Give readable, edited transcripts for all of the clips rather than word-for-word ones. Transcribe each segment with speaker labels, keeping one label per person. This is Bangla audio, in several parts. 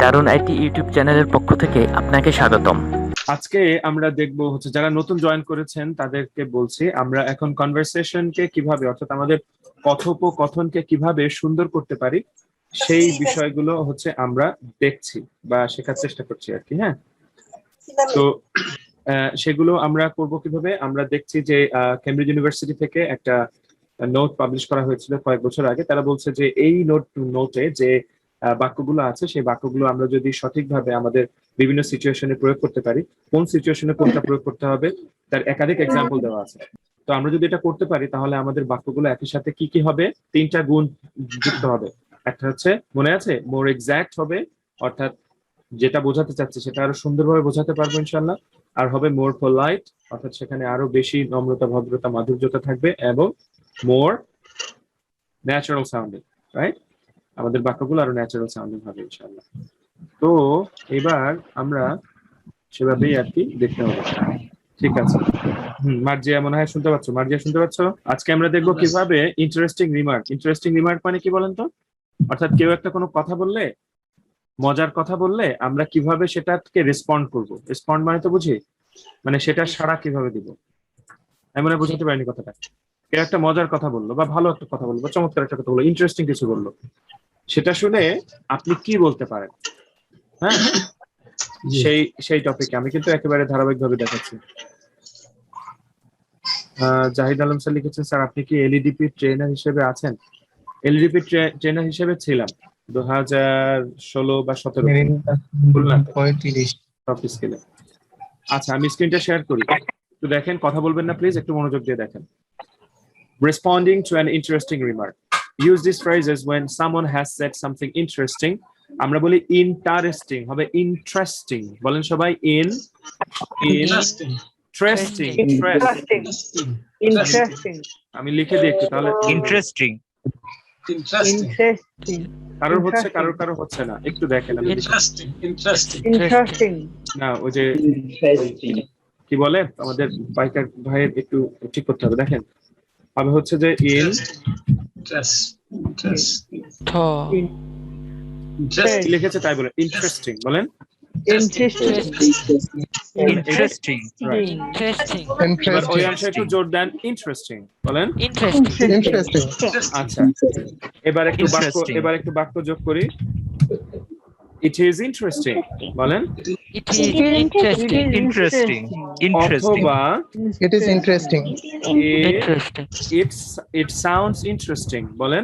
Speaker 1: দারুন আইটি ইউটিউব চ্যানেলের পক্ষ থেকে আপনাকে স্বাগতম।
Speaker 2: আজকে আমরা দেখব হচ্ছে যারা নতুন জয়েন করেছেন তাদেরকে বলছি আমরা এখন কনভারসেশনকে কিভাবে অর্থাৎ আমাদের কথোপকথনকে কিভাবে সুন্দর করতে পারি সেই বিষয়গুলো হচ্ছে আমরা দেখছি বা শেখার চেষ্টা করছি আর কি। হ্যাঁ, তো সেগুলো আমরা করব কিভাবে? আমরা দেখছি যে কেমব্রিজ ইউনিভার্সিটি থেকে একটা নোট পাবলিশ করা হয়েছিল কয়েক বছর আগে। তারা বলছে যে এই নোটে যে বাক্যগুলো আছে সেই বাক্যগুলো আমরা যদি সঠিকভাবে আমাদের বিভিন্ন সিচুয়েশনে প্রয়োগ করতে পারি, কোন সিচুয়েশনে কোনটা প্রয়োগ করতে হবে তার একাধিক এক্সাম্পল দেওয়া আছে। তো আমরা যদি এটা করতে পারি তাহলে আমাদের বাক্যগুলো একই সাথে কি কি হবে? তিনটা গুণ যুক্ত হবে। একটা হচ্ছে, মনে আছে, মোর এক্সাক্ট হবে, অর্থাৎ যেটা বোঝাতে চাচ্ছে সেটা আরো সুন্দরভাবে বোঝাতে পারবো ইনশাল্লাহ। আর হবে মোর পোলাইট, অর্থাৎ সেখানে আরো বেশি নম্রতা, ভদ্রতা, মাধুর্যতা থাকবে। এবং মোর ন্যাচারাল সাউন্ডিং, রাইট? আমাদের বাক্যগুলো আরো ন্যাচারাল সাউন্ডিং হবে ইনশাল্লাহ। তো এবার আমরা সেভাবেই আর কি দেখতে হবে। ঠিক আছে। মার্জিয়া মনে হয় শুনতে পাচ্ছ? মার্জিয়া শুনতে পাচ্ছ? আজকে আমরা দেখবো কিভাবে ইন্টারেস্টিং রিমার্ক। ইন্টারেস্টিং রিমার্ক মানে কি বলেন তো? অর্থাৎ কেউ একটা কোনো কথা বললে, মজার কথা বললে আমরা কিভাবে সেটাকে রেসপন্ড করব। রেসপন্ড মানে তো বুঝি, মানে সেটা সাড়া কিভাবে দিব। আমি মনে হয় বুঝতে পারিনি কথাটা। কেউ একটা মজার কথা বললো বা ভালো একটা কথা বললো বা চমৎকার একটা কথা বললো, ইন্টারেস্টিং কিছু বললো, সেটা শুনে আপনি কি বলতে পারেন? হ্যাঁ, সেই সেই টপিকে আমি কিন্তু একেবারে ধারাবাহিকভাবে দেখাচ্ছি। জাহিদ আলম স্যার লিখেছেন, স্যার আপনি কি এলইডিপি ট্রেনার হিসেবে আছেন? এলইডিপি ট্রেনার হিসেবে ছিলাম 2016 বা 17 টপ স্কিলে। আচ্ছা, আমি স্ক্রিনটা শেয়ার করি, একটু দেখেন। কথা বলবেন না প্লিজ, একটু মনোযোগ দিয়ে দেখেন। Responding to an interesting remark. Use these phrases when someone has said something interesting. আমরা বলি ইন্টারেস্টিং, হবে ইন্টারেস্টিং। বলেন সবাই, ইন্টারেস্টিং। আমি লিখে দিই একটু তাহলে।
Speaker 3: ইন্টারেস্টিং।
Speaker 2: কারোর হচ্ছে, কারোর হচ্ছে না, একটু দেখেন। না, ওই যে কি বলে আমাদের বাইকার ভাইয়ের একটু ঠিক করতে হবে। দেখেন, আমি হচ্ছে যে লিখেছে তাই বলেন, ইন্টারেস্টিং বলেন।
Speaker 3: ইন্টারেস্টিং।
Speaker 2: এবার ওই অংশে একটু জোর দেন, ইন্টারেস্টিং বলেন। আচ্ছা, এবার একটু বাক্য যোগ করি। It is interesting বলেন।
Speaker 3: ইন্টারেস্টিং।
Speaker 2: অথবা
Speaker 4: It is interesting.
Speaker 2: it sounds interesting বলেন।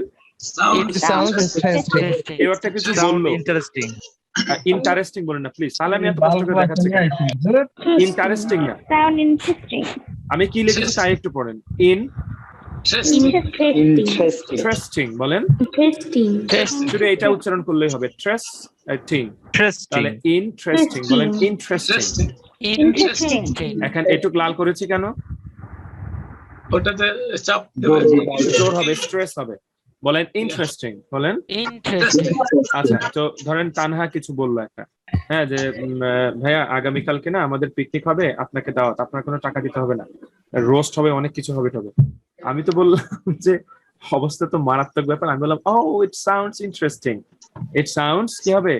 Speaker 4: It sounds interesting.
Speaker 2: এবারটা কিছু বললো,
Speaker 3: ইন্টারেস্টিং।
Speaker 2: ইন্টারেস্টিং বলেন না প্লিজ, তাহলে আমি এত কষ্ট করে দেখাচ্ছি। ইন্টারেস্টিং না, আমি কি লিখেছি তাই একটু পড়েন। ইন্টারেস্টিং বলেন। শুধু এটা উচ্চারণ করলেই হবে, ট্রেস্টিং। তাহলে ইন্টারেস্টিং বলেন, ইন্টারেস্টিং। এখন একটু লাল করেছি কেন?
Speaker 5: ওটাতে চাপ
Speaker 2: জোর হবে, স্ট্রেস হবে। বলেন ইন্টারেস্টিং বলেন। আচ্ছা, তো ধরেন তানহা কিছু বললো একটা, হ্যাঁ, যে ভাইয়া আগামীকালকে না আমাদের পিকনিক হবে, আপনাকে দাওয়াত, আপনার কোনো টাকা দিতে হবে না, রোস্ট হবে, অনেক কিছু হবে। তবে আমি তো বললাম যে অবস্থা তো মারাত্মক ব্যাপার। আমি বললাম, oh it sounds interesting. It sounds কি হবে?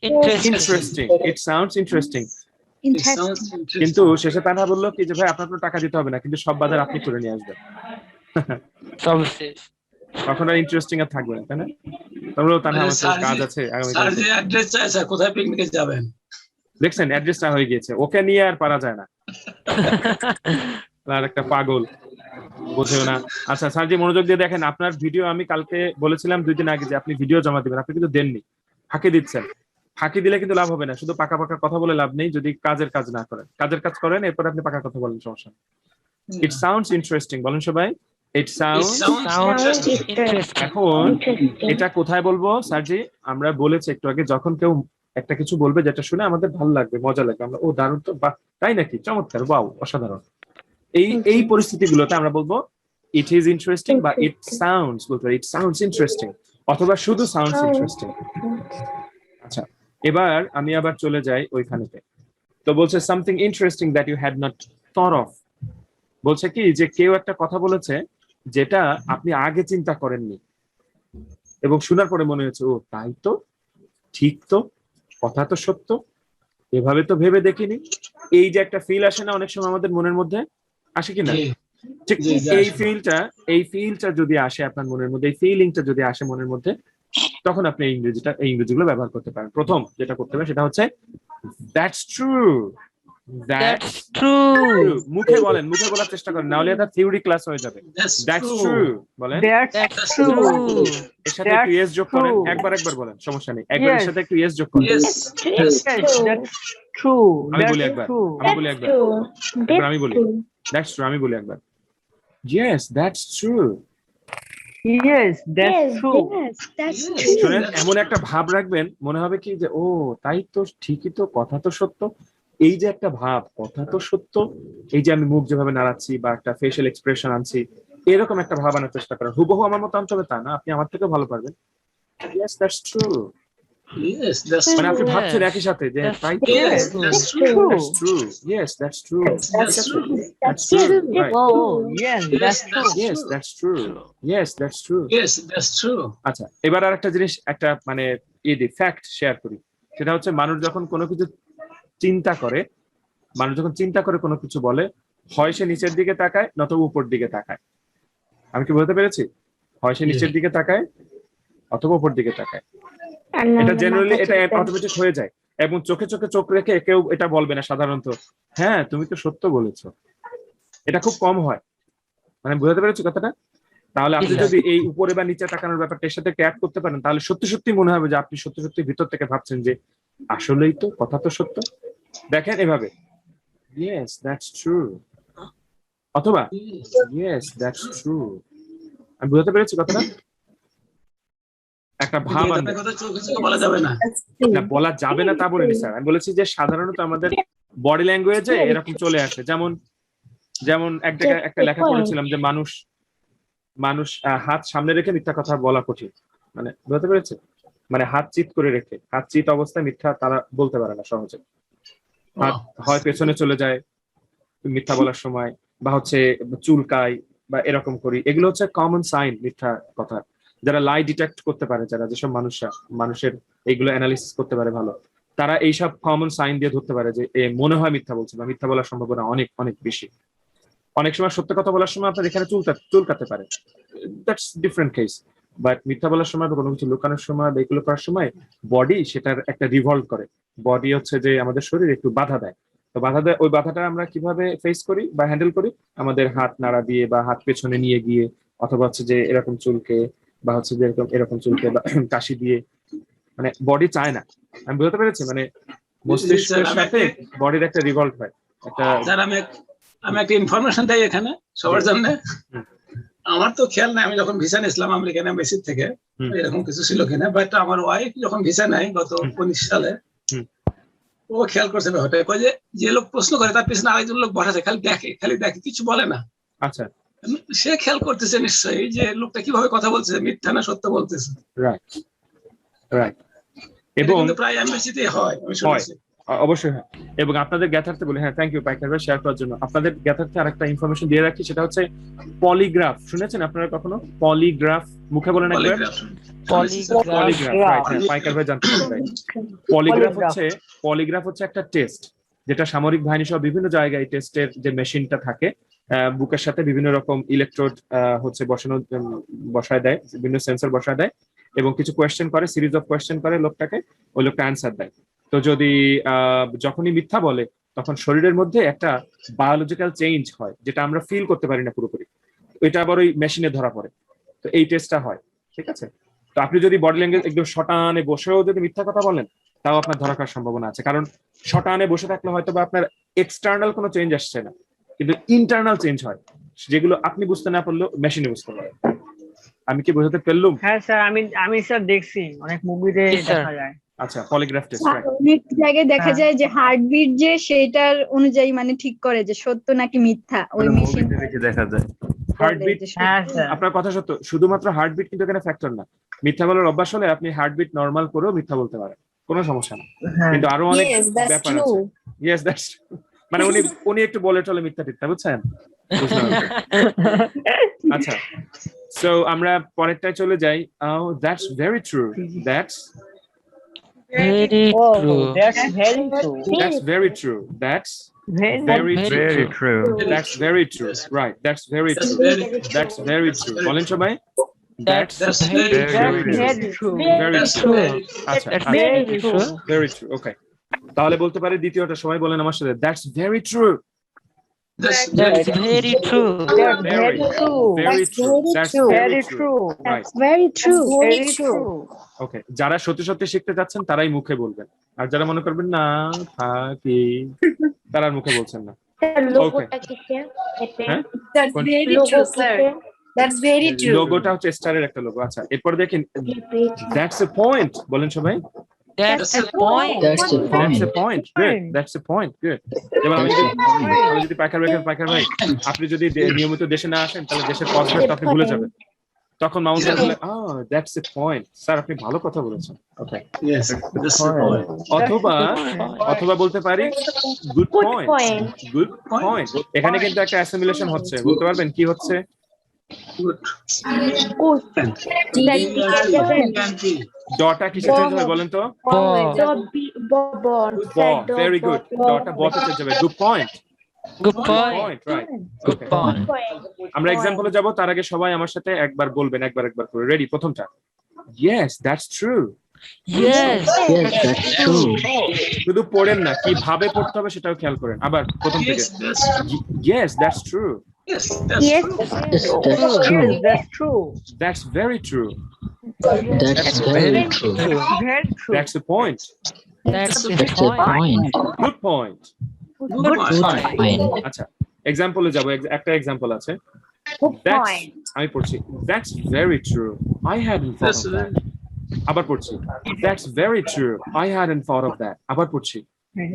Speaker 2: ইন্টারেস্টিং। It sounds interesting. কিন্তু শেষে তানহা বললো কি যে ভাই আপনার কোনো টাকা দিতে হবে না, কিন্তু সব বাজার আপনি করে নিয়ে আসবেন। তখন আর ইন্টারেস্টিং আর থাকবে না, তাই না? তাহলে তানহা আমার কাজ আছে আগামীকাল।
Speaker 5: অ্যাড্রেস চাইছে, কোথায় পিকনিকে যাবেন?
Speaker 2: দেখছেন, অ্যাড্রেসটা হয়ে গিয়েছে, ওকে নিয়ে আর পারা যায় না। আর একটা পাগল, বোঝেও না। আচ্ছা স্যারজি, মনোযোগ দিয়ে দেখেন। আপনার ভিডিও আমি কালকে বলেছিলাম 2 দিন আগে যে আপনি ভিডিও জমা দিবেন, আপনি কিন্তু দেননি, ফাঁকি দিচ্ছেন। ফাঁকি দিলে কিন্তু লাভ হবে না, শুধু পাকা পাকা কথা বলে লাভ নেই যদি কাজের কাজ না করেন। কাজের কাজ করেন, এরপর আপনি পাকা কথা বলেন, সমস্যা। ইট সাউন্ডস ইন্টারেস্টিং বলেন সবাই, ইট সাউন্ডস। এখন এটা কোথায় বলবো স্যারজি? আমরা বলেছি একটু আগে, যখন কেউ একটা কিছু বলবে যেটা শুনে আমাদের ভালো লাগবে, মজা লাগবে, আমরা ও দারুণ তো, বা তাই নাকি, চমৎকার, বাও, অসাধারণ, এই পরিস্থিতিগুলোতে আমরা বলবো ইট ইজ ইন্টারেস্টিং বা ইট সাউন্ডস, বলতে পারি ইট সাউন্ডস ইন্টারেস্টিং অথবা শুধু সাউন্ডস ইন্টারেস্টিং। আচ্ছা, এবার আমি আবার চলে যাই ওইখানেতে। তো বলছে something interesting that you had not thought of. বলছে কি যে কেউ একটা কথা বলেছে যেটা আপনি আগে চিন্তা করেননি এবং শোনার পরে মনে হয়েছে ও তাই তো, ঠিক তো, কথা তো সত্য, এভাবে তো ভেবে দেখিনি। এই যে একটা ফিল আসে না অনেক সময় আমাদের মনের মধ্যে, আসে কিনা?
Speaker 5: জি
Speaker 2: ঠিক
Speaker 5: জি, জি,
Speaker 2: এই
Speaker 5: আসে।
Speaker 2: ফিলটা যদি আসে আপনার মনের মধ্যে, এই ফিলিংটা যদি আসে মনের মধ্যে, তখন আপনি এই ইংরেজিগুলো ব্যবহার করতে পারেন। প্রথম যেটা করতে হবে সেটা হচ্ছে that's true, that's
Speaker 1: that's true.
Speaker 2: মুখে বলেন, মুখে বলার চেষ্টা করেন, নাহলে এটা থিওরি ক্লাস হয়ে যাবে।
Speaker 5: That's
Speaker 2: that's
Speaker 5: true.
Speaker 2: ট্রু বলেন,
Speaker 3: That's
Speaker 1: দ্যাটস
Speaker 3: true.
Speaker 1: ট্রু।
Speaker 2: এর সাথে একটু ইয়েস যোগ করেন,
Speaker 3: true.
Speaker 2: একবার বলেন, সমস্যা নেই, একবার এর
Speaker 3: Yes.
Speaker 2: সাথে একটু ইয়েস যোগ করেন।
Speaker 5: Yes, that's
Speaker 3: Yes,
Speaker 5: true.
Speaker 3: that's true.
Speaker 2: আমি বলি
Speaker 3: That's
Speaker 2: একবার,
Speaker 3: true.
Speaker 2: আমি বলি একবার, একবার আমি বলি, দ্যাটস ট্রু, আমি বলি একবার, yes that's true.
Speaker 3: Yes, that's true.
Speaker 5: Yes,
Speaker 2: শুনেন,
Speaker 5: that's
Speaker 2: এমন
Speaker 5: true.
Speaker 2: একটা ভাব রাখবেন, মনে হবে কি যে ও তাই তো, ঠিকই তো, কথা তো সত্য। এই যে একটা ভাব, কথা তো সত্য, এই যে আমি মুখ যেভাবে নাড়াচ্ছি বা একটা ফেশিয়াল এক্সপ্রেশন আনছি, এরকম একটা ভাব আনার চেষ্টা করেন। হুবহু আমার মতো আনতে হবে তা না, আপনি আমার থেকেও ভালো পারবেন। Yes that's true,
Speaker 5: Yes, that's
Speaker 2: মানে
Speaker 5: true.
Speaker 2: আপনি
Speaker 1: Yes.
Speaker 2: ভাবছেন একই সাথে যে
Speaker 1: That's
Speaker 2: তাই তো,
Speaker 5: Yes, that's true.
Speaker 2: That's true, yes that's true,
Speaker 5: That's true.
Speaker 2: That's true, right,
Speaker 3: Oh, yes,
Speaker 5: Yes,
Speaker 3: that's true.
Speaker 5: that's
Speaker 2: yes
Speaker 5: true.
Speaker 2: That's true, yes that's true.
Speaker 5: Yes, that's true.
Speaker 2: আচ্ছা, এবার আর একটা জিনিস, একটা মানে ফ্যাক্ট শেয়ার করি। সেটা হচ্ছে মানুষ যখন কোনো কিছু চিন্তা করে, মানুষ যখন চিন্তা করে কোনো কিছু বলে, হয় সে নিচের দিকে তাকায় নয়তো উপর দিকে তাকায়। আমি কি বলতে পেরেছি? হয় সে নিচের দিকে তাকায় অথবা উপর দিকে তাকায়। এটা জেনারেলি এটা অটোমেটিক হয়ে যায়, এবং চোখে চোখে চোখ রেখে কেউ এটা বলবে না সাধারণত, হ্যাঁ তুমি তো সত্য বলেছো। এটা খুব কম হয়, মানে বুঝতে পেরেছি কথাটা? তাহলে আপনি যদি এই উপরে বা নিচে তাকানোর ব্যাপারটা এর সাথে অ্যাড করতে পারেন, তাহলে সত্যি সত্যি মনে হবে যে আপনি সত্যি সত্যি ভিতর থেকে ভাবছেন যে আসলেই তো, কথা তো সত্য। দেখেন এভাবে, ইয়েস দ্যাটস ট্রু, অথবা
Speaker 5: Yes,
Speaker 2: ইয়েস দ্যাটস ট্রু। আমি বুঝতে পেরেছি কথাটা? একটা ভাব
Speaker 5: কিন্তু
Speaker 2: আনবে
Speaker 5: এটার কথা চোখে চোখে বলা যাবে না।
Speaker 2: না, বলা যাবে না তা বলিনি স্যার, আমি বলেছি যে সাধারণত আমাদের বডি ল্যাঙ্গুয়েজে এরকম চলে আসে। যেমন যেমন এক জায়গায় একটা লেখা পড়েছিলাম যে মানুষ হাত সামনে রেখে মিথ্যা কথা বলা কঠিন, মানে বুঝতে পেরেছে, মানে হাত চিৎ করে রেখে, হাত চিৎ অবস্থায় মিথ্যা তারা বলতে পারে না সহজে। হাত হয় পেছনে চলে যায় মিথ্যা বলার সময়, বা হচ্ছে চুলকায় বা এরকম করি, এগুলো হচ্ছে কমন সাইন মিথ্যা কথা। যারা লাই ডিটেক্ট করতে পারে, যারা যেসব মানুষের এইগুলো অ্যানালিসিস করতে পারে ভালো, তারা এইসব কমন সাইন দিয়ে ধরতে পারে যে এ মনে হয় মিথ্যা বলছে বা মিথ্যা বলার সম্ভাবনা অনেক অনেক বেশি। অনেক সময় সত্য কথা বলার সময় আপনার এখানে চুলকাতে পারে, দ্যাটস ডিফারেন্ট কেস। বাট মিথ্যা বলার সময় বা কোনো কিছু লুকানোর সময় বা এগুলো করার সময় বডি সেটার একটা রিভলভ করে। বডি হচ্ছে যে আমাদের শরীর একটু বাধা দেয়, তো বাধা দেয়, ওই বাধাটা আমরা কিভাবে ফেস করি বা হ্যান্ডেল করি? আমাদের হাত নাড়া দিয়ে বা হাত পেছনে নিয়ে গিয়ে, অথবা হচ্ছে যে এরকম চুলকে, বা হচ্ছে যে এরকম চুলকে বা কাশি দিয়ে, মানে বডি চায় না। আমি বুঝতে পেরেছি, মানে মস্তিষ্কের সাথে বডির একটা রিভলভ হয় একটা।
Speaker 5: স্যার আমি একটা ইনফরমেশন দেই এখানে সবার জন্য। আমার তো খেয়াল নাই, আমি যখন ভিসা নিয়েছিলাম আমেরিকান এমবাসি থেকে এরকম কিছু ছিল কিনা, বাট আমার ওয়াইফ যখন ভিসা নেয় গত 19 সালে, ও খেয়াল করছে ব্যাপারটা, কয় যে লোক প্রশ্ন করে তার পিছনে আরেকজন লোক বসা যায়, খালি দেখে কিছু বলে না।
Speaker 2: আচ্ছা,
Speaker 5: সে খেয়াল করতেছে নিশ্চয়ই যে লোকটা কিভাবে কথা বলছে, মিথ্যা না সত্য বলতেছে।
Speaker 2: Right right.
Speaker 5: এটা
Speaker 2: এবং
Speaker 5: কিন্তু প্রায় এমবাসিতেই হয়, আমি শুনেছি।
Speaker 2: অবশ্যই হ্যাঁ। এবং আপনাদের জ্ঞাতার্থে বলি, হ্যাঁ থ্যাংক ইউ পাইকার ভাই শেয়ার করার জন্য। আপনাদের জ্ঞাতার্থে আরেকটা ইনফরমেশন দিয়ে রাখি, সেটা হচ্ছে পলিগ্রাফ। শুনেছেন আপনারা কখনো পলিগ্রাফ? মুখে বলেন একবার, পলিগ্রাফ। রাইট, হ্যাঁ পাইকার ভাই জানতে পারেন। পলিগ্রাফ হচ্ছে একটা টেস্ট, যেটা সামরিক বাহিনী সহ বিভিন্ন জায়গায় টেস্টের যে মেশিনটা থাকে, বুকের সাথে বিভিন্ন রকম ইলেকট্রোড হচ্ছে বসায় দেয়, বিভিন্ন সেন্সর বসায় দেয়, এবং কিছু কোয়েশ্চেন করে, সিরিজ অফ কোয়েশ্চেন করে লোকটাকে, ওই লোকটা অ্যান্সার দেয়। তো যদি যখনই মিথ্যা বলে, তখন শরীরের মধ্যে একটা বায়োলজিক্যাল চেঞ্জ হয়, যেটা আমরা ফিল করতে পারি না পুরোপুরি, এটা আবার ওই মেশিনে ধরা পড়ে। তো এই টেস্টটা হয়, ঠিক আছে? তো আপনি যদি বডি ল্যাঙ্গুয়েজ একদম শটানে বসেও যদি মিথ্যা কথা বলেন, তাও আপনার ধরা খাওয়ার সম্ভাবনা আছে, কারণ শটানে বসে থাকলে হয়তো বা আপনার এক্সটার্নাল কোনো চেঞ্জ আসছে না, কিন্তু ইন্টারনাল চেঞ্জ হয়, যেগুলো আপনি বুঝতে না পারলেও মেশিনে বুঝতে পারে। আমি কি বোঝাতে পারলাম?
Speaker 3: হ্যাঁ স্যার, আমি স্যার দেখছি অনেক মুভিতে দেখা যায়।
Speaker 2: আচ্ছা, পলিগ্রাফ টেস্ট, রাইট।
Speaker 6: অনেক জায়গায় দেখা যায় যে হার্টবিট যে সেটার অনুযায়ী মানে ঠিক করে যে সত্য নাকি মিথ্যা, ওই মেশিন
Speaker 1: দেখা যায়।
Speaker 2: হার্টবিট,
Speaker 3: হ্যাঁ স্যার,
Speaker 2: আপনার কথা সত্য, শুধুমাত্র হার্টবিট কিন্তু এখানে ফ্যাক্টর না। মিথ্যা বলার অভ্যাস হলে আপনি হার্টবিট নরমাল করেও মিথ্যা বলতে পারেন, কোনো সমস্যা না।
Speaker 3: হ্যাঁ
Speaker 2: কিন্তু আরো অনেক
Speaker 6: Yes, that's
Speaker 2: ব্যাপার আছে।
Speaker 6: true.
Speaker 2: ইয়েস দ্যাটস, মানে উনি একটু বলে চলে মিথ্যা টিথ্যা, বুঝছেন? বুঝলাম। আচ্ছা, সো আমরা পরেরটায় চলে যাই। That's very true, that's
Speaker 1: Very
Speaker 3: Oh,
Speaker 1: true.
Speaker 3: that's very true.
Speaker 2: That's very true. That's
Speaker 3: Very
Speaker 2: very true.
Speaker 1: true.
Speaker 2: That's very true. Right. That's very
Speaker 5: That's
Speaker 2: true.
Speaker 5: very
Speaker 2: That's very true. বলেন সবাই? That's
Speaker 5: That's
Speaker 1: very
Speaker 5: very
Speaker 3: That's
Speaker 1: true.
Speaker 3: very true.
Speaker 2: very
Speaker 5: That's
Speaker 2: true.
Speaker 5: very
Speaker 2: আচ্ছা,
Speaker 1: That's
Speaker 2: আচ্ছা,
Speaker 3: Very
Speaker 1: very
Speaker 3: true.
Speaker 1: true.
Speaker 2: very true. Okay. তাহলে বলতে পারি দ্বিতীয়টা সবাই বলেন আমার সাথে। That's very true.
Speaker 5: That's
Speaker 1: That's very true.
Speaker 3: That's very true.
Speaker 2: Very true. That's
Speaker 3: Very true.
Speaker 2: Right.
Speaker 6: very true.
Speaker 3: Very true.
Speaker 2: ওকে, যারা সত্যি সত্যি শিখতে যাচ্ছেন তারাই মুখে বলবেন, আর যারা মনে করবেন না থাকি তারা আর মুখে বলছেন না। ওকে, হ্যাঁ,
Speaker 7: That's very true, sir. That's very true.
Speaker 2: লোগোটা হচ্ছে স্টারের একটা লোগো। আচ্ছা, এরপর দেখেন দ্যাটস এ পয়েন্ট, বলেন সবাই।
Speaker 1: That's the point.
Speaker 4: That's the
Speaker 2: that's a
Speaker 4: point.
Speaker 2: Point, good, that's a point, good. যেমন আমি যদি পাইকার ভাই, আপনি যদি নিয়মিত দেশে না আসেন তাহলে দেশের কনসেপ্ট আপনি ভুলে যাবেন। তখন মাউন্ট বলে দ্যাটস এ পয়েন্ট, স্যার আপনি ভালো কথা বলেছেন। ওকে,
Speaker 5: yes. That's the point.
Speaker 2: অথবা বলতে পারি গুড পয়েন্ট, গুড পয়েন্ট। এখানে কিন্তু একটা অ্যাসিমিলেশন হচ্ছে, বলতে পারবেন কি হচ্ছে?
Speaker 5: Good.
Speaker 2: ডটা কিসে চেঞ্জ হবে বলেন তো? ভেরি গুড, ডটা বতে চেঞ্জ হবে। Good point,
Speaker 1: Good point.
Speaker 2: Point, right.
Speaker 1: Good point.
Speaker 2: আমরা এক্সাম্পলে যাব, তার আগে সবাই আমার সাথে একবার বলবেন, একবার করে। রেডি? প্রথমটা, yes that's true.
Speaker 1: Yes.
Speaker 4: Yes, that's true.
Speaker 2: শুধু পড়েন না, কিভাবে পড়তে হবে সেটাও খেয়াল করেন। আবার প্রথম থেকে,
Speaker 5: Yes, that's true.
Speaker 2: Yes that's true,
Speaker 5: Yes, that's
Speaker 6: Yes.
Speaker 5: true.
Speaker 4: Yes, that's true.
Speaker 3: That's true.
Speaker 2: That's very true,
Speaker 4: That's very true.
Speaker 3: Very true.
Speaker 2: That's the point,
Speaker 1: That's the
Speaker 4: That's the
Speaker 1: point.
Speaker 4: point.
Speaker 2: Good point.
Speaker 5: Good
Speaker 4: Good
Speaker 5: point.
Speaker 4: point.
Speaker 2: আচ্ছা, এক্সাম্পলে যাব। একটা এক্সাম্পল আছে, আমি পড়ছি, that's very true, I hadn't thought
Speaker 5: That's
Speaker 2: of that. আবার পড়ছি, that's very true, I hadn't thought of that. আবার পড়ছি,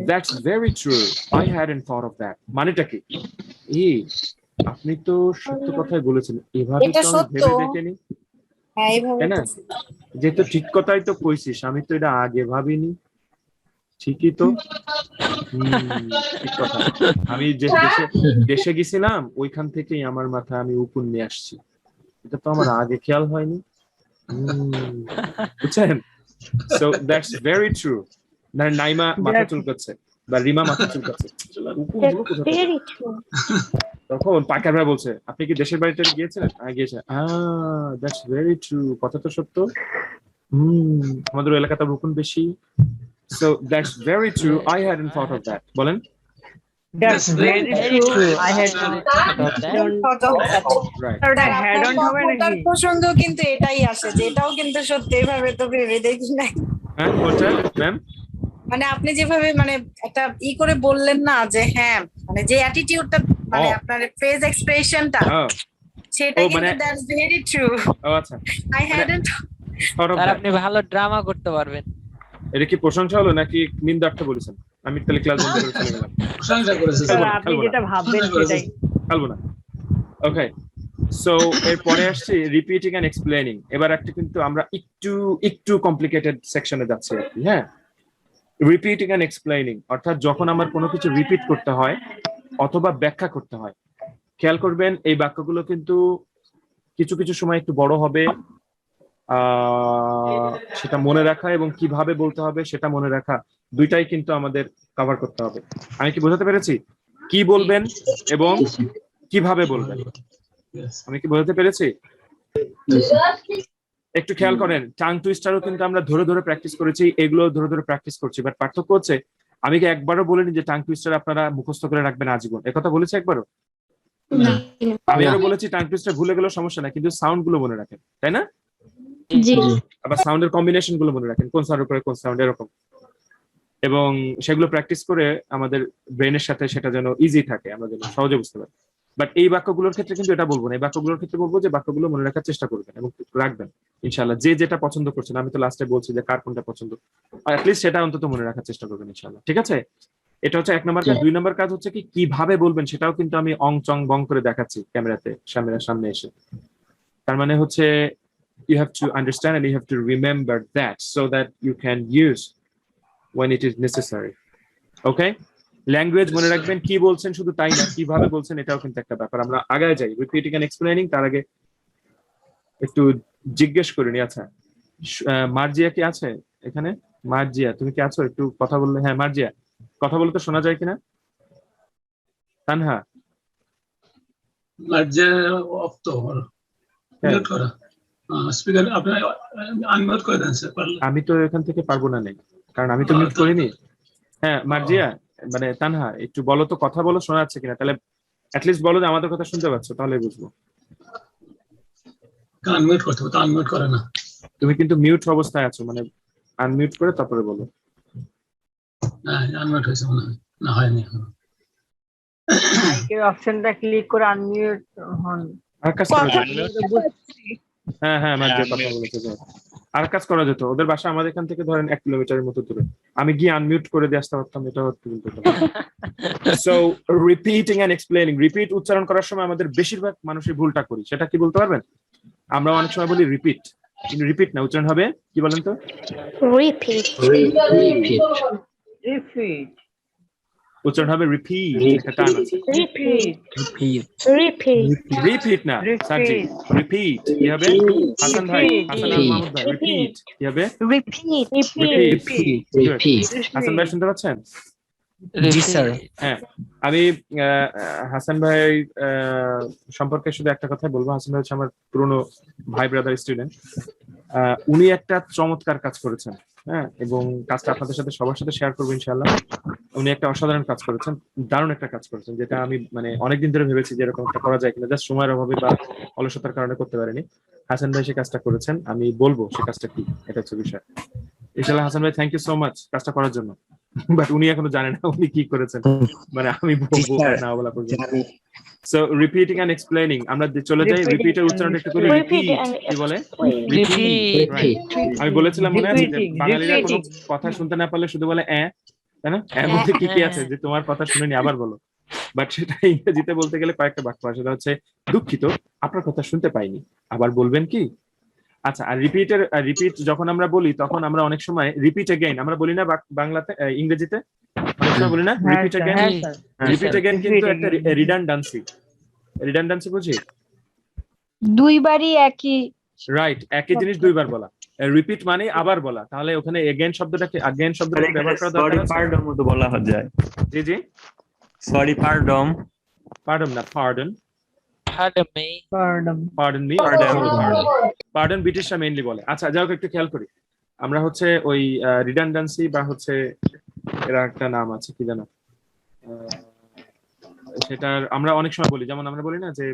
Speaker 2: that's very true, I hadn't thought of that. মানেটা কি? আপনি তো সত্য কথাই বলেছেন, এভাবে
Speaker 7: এটা
Speaker 2: তো আমি
Speaker 7: সত্য।
Speaker 2: ভেবে দেখিনি,
Speaker 7: হ্যাঁ, এইভাবে
Speaker 2: তাই না? যেহেতু ঠিক কথাই তো কইছিস, আমি তো এটা আগে ভাবিনি। ঠিকই তো, ঠিক কথা। আমি যে দেশে গেছিলাম ওইখান থেকেই আমার মাথায় আমি উকুন নিয়ে আসছি, এটা তো আমার আগে খেয়াল হয়নি। বুঝছেন? So that's very true. Naima মাথা চুলকাচ্ছে বা রিমা মাথা চুলকাচ্ছে, উকুনগুলো কোথা থেকে? তখন পাইকার ভাই বলছে, আপনি কি দেশের বাড়িতে গিয়েছিলেন? গিয়েছেন। দ্যাটস ভেরি ট্রু, কথা তো সত্য। আমাদের এলাকাতে উকুন বেশি। So that's very true. I hadn't thought of that. বলেন।
Speaker 3: That's very true. I had
Speaker 2: Right.
Speaker 3: hadn't হবে
Speaker 7: তার
Speaker 3: নাকি?
Speaker 7: প্রসঙ্গ কিন্তু এটাই আসে, যে এটাও কিন্তু সত্যি, এইভাবে তো ভেবে দেখি নাই।
Speaker 2: হ্যাঁ, কোনটা ম্যাম?
Speaker 7: মানে আপনি যেভাবে মানে একটা করে বললেন না, যে হ্যাঁ মানে যে অ্যাটিটিউডটা, মানে আপনার ফেস এক্সপ্রেশনটা, সেটা
Speaker 2: মানে
Speaker 7: কিন্তু দ্যাটস ভেরি ট্রু,
Speaker 2: আচ্ছা,
Speaker 7: আই হ্যাডন্ট।
Speaker 2: thought of
Speaker 1: আর
Speaker 2: that.
Speaker 1: আপনি ভালো ড্রামা করতে পারবেন।
Speaker 2: এটা কি প্রশংসা হলো নাকি নিন্দার্থ বলেছেন? আমি তাহলে ক্লাস বন্ধ করে চলে গেলাম,
Speaker 5: প্রশংসা করেছে
Speaker 3: স্যার,
Speaker 5: স্যার।
Speaker 3: আপনি যেটা ভাববেন সেটাই।
Speaker 2: খেলবো না। ওকে, সো এরপরে আসছি রিপিটিং এন্ড এক্সপ্লেনিং। এবার একটা কিন্তু আমরা একটু কমপ্লিকেটেড সেকশনে যাচ্ছি আর কি। হ্যাঁ, রিপিটিং এন্ড এক্সপ্লেনিং অর্থাৎ যখন আমার কোনো কিছু রিপিট করতে হয় অথবা ব্যাখ্যা করতে হয়। খেয়াল করবেন এই বাক্যগুলো কিন্তু কিছু সময় একটু বড় হবে, সেটা মনে রাখা এবং কিভাবে বলতে হবে সেটা মনে রাখা, দুইটাই কিন্তু আমাদের কভার করতে হবে। আমি কি বোঝাতে পেরেছি? কি বলবেন এবং কিভাবে বলবেন, আমি কি বোঝাতে পেরেছি? একটু খেয়াল করেন, টাং টুইস্টারও কিন্তু আমরা ধরে প্র্যাকটিস করেছি, এগুলো ধরে প্র্যাকটিস করছি। বাট পার্থক্য হচ্ছে, আমি কি একবারও বলিনি যে টাং টুইস্টার আপনারা মুখস্থ করে রাখবেন আজীবন, একথা বলেছি একবারও? আমি আরো বলেছি টাং টুইস্টার ভুলে গেলেও সমস্যা না, কিন্তু সাউন্ড গুলো মনে রাখেন, তাই না?
Speaker 6: জি,
Speaker 2: আবার সাউন্ডের কম্বিনেশন গুলো মনে রাখেন, কোন সাউন্ডের পরে কোন সাউন্ড, এরকম। এবং সেগুলো প্র্যাকটিস করে আমাদের ব্রেনের সাথে সেটা যেন ইজি থাকে, আমরা যেন সহজে বুঝতে পারি। বাট এই বাক্যগুলোর ক্ষেত্রে কিন্তু এটা বলবো না, এই বাক্যগুলোর ক্ষেত্রে বলবো যে বাক্যগুলো মনে রাখার চেষ্টা করবেন এবং রাখবেন ইনশাআল্লাহ। যে যেটা পছন্দ করছেন, আমি তো লাস্টে বলছি যে কার কোনটা পছন্দ, অ্যাটলিস্ট সেটা অন্তত মনে রাখার চেষ্টা করবেন ইনশাআল্লাহ। ঠিক আছে? এটা হচ্ছে 1 নম্বর কাজ। 2 নম্বর কাজ হচ্ছে কি কিভাবে বলবেন সেটাও কিন্তু আমি অং চং বং করে দেখাচ্ছি ক্যামেরাতে, সামনে এসে। তার মানে হচ্ছে you have to understand and you have to remember that so that you can use when it is necessary. Okay? Language মনে রাখবেন, কি বলছেন শুধু তাই না, কিভাবে বলছেন এটাও কিন্তু একটা ব্যাপার। আমরা আগে যাই রিপিটিং এন্ড এক্সপ্লেনিং, তার আগে একটু জিজ্ঞেস করিনি। আচ্ছা, মার্জিয়া কি আছে এখানে? মার্জিয়া তুমি কি আছো? একটু কথা বললে। হ্যাঁ মার্জিয়া, কথা বলে তো শোনা যায় কিনা? তানহা
Speaker 5: মার্জে অফ তো
Speaker 2: হ্যাঁ,
Speaker 5: মিউট করা স্পিকার আপনি আনমিউট করে দেন স্যার পারলে।
Speaker 2: আমি তো এখান থেকে পারবো না, নেই, কারণ আমি তো মিউট করিনি। হ্যাঁ মার্জিয়া, মানে তানহা একটু বলো তো, কথা বলো, শোনা যাচ্ছে কিনা, তাহলে অ্যাটলিস্ট বলো যে আমাদের কথা শুনতে পাচ্ছ, তাহলে বুঝবো।
Speaker 5: আনমিউট করতে হবে, তো আনমিউট করে না।
Speaker 2: তুমি কিন্তু মিউট অবস্থায় আছো, মানে আনমিউট করে তারপরে বলো।
Speaker 5: হ্যাঁ আনমিউট হয়েছে মনে হয়, না হয়নি এখনো।
Speaker 3: মাইকের অপশনটা ক্লিক করে আনমিউট হন।
Speaker 2: আর কাজ করা যেত। হ্যাঁ হ্যাঁ মার্জিয়া কথা বলেছে যে আর কাজ করা যেত। ওদের বাসা আমাদের এখান থেকে ধরেন 1 কিলোমিটারের মতো দূরে, আমি গিয়ে আনমিউট করে দিয়ে আসতে পারতাম, এটা হতো কিন্তু। So repeating and explaining, repeat উচ্চারণ করার সময় আমাদের বেশিরভাগ মানুষই ভুলটা করি, সেটা কি বলতে পারবেন? আমরা অনেক সময় বলি রিপিট, কিন্তু রিপিট না, উচ্চারণ হবে কি বলেন তো?
Speaker 6: রিপিট।
Speaker 4: Repeat.
Speaker 3: রিপিট
Speaker 2: উচ্চারণ হবে রিপিট, একটা টান আছে।
Speaker 3: Repeat
Speaker 6: repeat.
Speaker 2: রিপিট না সাজি, রিপিট কি হবে? হাসান ভাই, হাসান আর মাহমুদ ভাই, রিপিট কি হবে?
Speaker 6: রিপিট।
Speaker 2: রিপিট।
Speaker 4: Repeat.
Speaker 2: হাসান ভাই শুনতে পাচ্ছেন?
Speaker 1: জি স্যার।
Speaker 2: হ্যাঁ, আমি হাসান ভাই সম্পর্কে শুধু একটা কথা বলবো। হাসান ভাই হচ্ছে আমার পুরনো ভাই ব্রাদার স্টুডেন্ট। উনি একটা চমৎকার কাজ করেছেন, হ্যাঁ, এবং কাজটা আপনাদের সাথে সবার সাথে শেয়ার করবো ইনশাআল্লাহ। উনি একটা অসাধারণ কাজ করেছেন, দারুণ একটা কাজ করেছেন, যেটা আমি মানে অনেকদিন ধরে ভেবেছি যে এরকম একটা করা যায় কিনা, জাস্ট সময়ের অভাবে বা অলসতার কারণে করতে পারিনি। হাসান ভাই সে কাজটা করেছেন, আমি বলবো সে কাজটা কি, এটা হচ্ছে বিষয়। ইনশাআল্লাহ হাসান ভাই থ্যাংক ইউ সো মাচ কাজটা করার জন্য। বাট উনি এখনো জানেন না উনি কি করেছেন, মানে আমি বলবো না বলা পর্যন্ত। সো রিপিটিং এন্ড এক্সপ্লেইনিং, আমরা চলে যাই রিপিটের উচ্চারণটা একটু করি। রিপিট কি বলে? রিপিট। আমি বলেছিলাম মনে আছে যে বাঙালিরা কোনো কথা শুনতে না পারলে শুধু বলে তাই না? এর মধ্যে কি কি আছে যে তোমার কথা শুনিনি আবার বলো। বাট সেটা ইংরেজিতে বলতে গেলে কয়েকটা বাক্য আছে, সেটা হচ্ছে দুঃখিত আপনার কথা শুনতে পাইনি, আবার বলবেন কি? আচ্ছা, আর রিপিট যখন আমরা বলি তখন আমরা অনেক সময় রিপিট এগেইন আমরা বলি না বাংলাতে, ইংরেজিতে অনেক সময় বলি না রিপিট এগেইন। রিপিট এগেইন কিন্তু একটা রিডান্ডেন্সি বুঝি?
Speaker 6: দুইবারই একই।
Speaker 2: রাইট, একই জিনিস দুইবার বলা। রিপিট মানে আবার বলা, তাহলে ওখানে এগেইন শব্দটাকে ব্যবহার করা দরকার আছে।
Speaker 8: পারডম মতো বলা যায়।
Speaker 2: জি জি,
Speaker 8: সরি পারডম।
Speaker 2: পারডন না, পারডন।
Speaker 3: পারডম
Speaker 2: পারডন মি, পারডন ব্রিটিশরা মেইনলি বলে। আচ্ছা যাই হোক, একটু খেয়াল করি। আমরা হচ্ছে ওই রিডান্ডেন্সি বা হচ্ছে এরা একটা নাম আছে কি জানো, সেটার আমরা অনেক সময় বলি, যেমন আমরা বলি না যে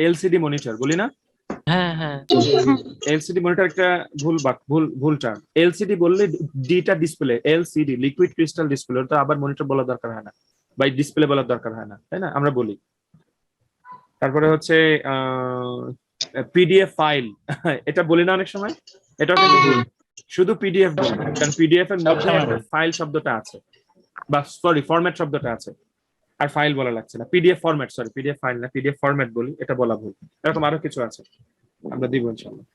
Speaker 2: এলসিডি মনিটর বলি না?
Speaker 1: হ্যাঁ হ্যাঁ।
Speaker 2: এলসিডি মনিটর একটা ভুল টার্ম। এলসিডি বললে ডিটা display, LCD liquid crystal display, তো আবার মনিটর বলার দরকার হয় না, বা ডিসপ্লে বলার দরকার হয় না, তাই না? আমরা বলি। তারপরে হচ্ছে পিডিএফ ফাইল, এটা বলি না অনেক সময়, এটাও কিন্তু ভুল। শুধু পিডিএফ বলি, কারণ পিডিএফ এর মধ্যে ফাইল শব্দটা আছে, বা সরি ফরম্যাট শব্দটা আছে, আর ফাইল বলা লাগছে না। PDF format, sorry PDF file না, পিডিএফ ফরম্যাট বলি, এটা বলা ভুল। এরকম আরো কিছু আছে, আমরা দিব ইনশাআল্লাহ।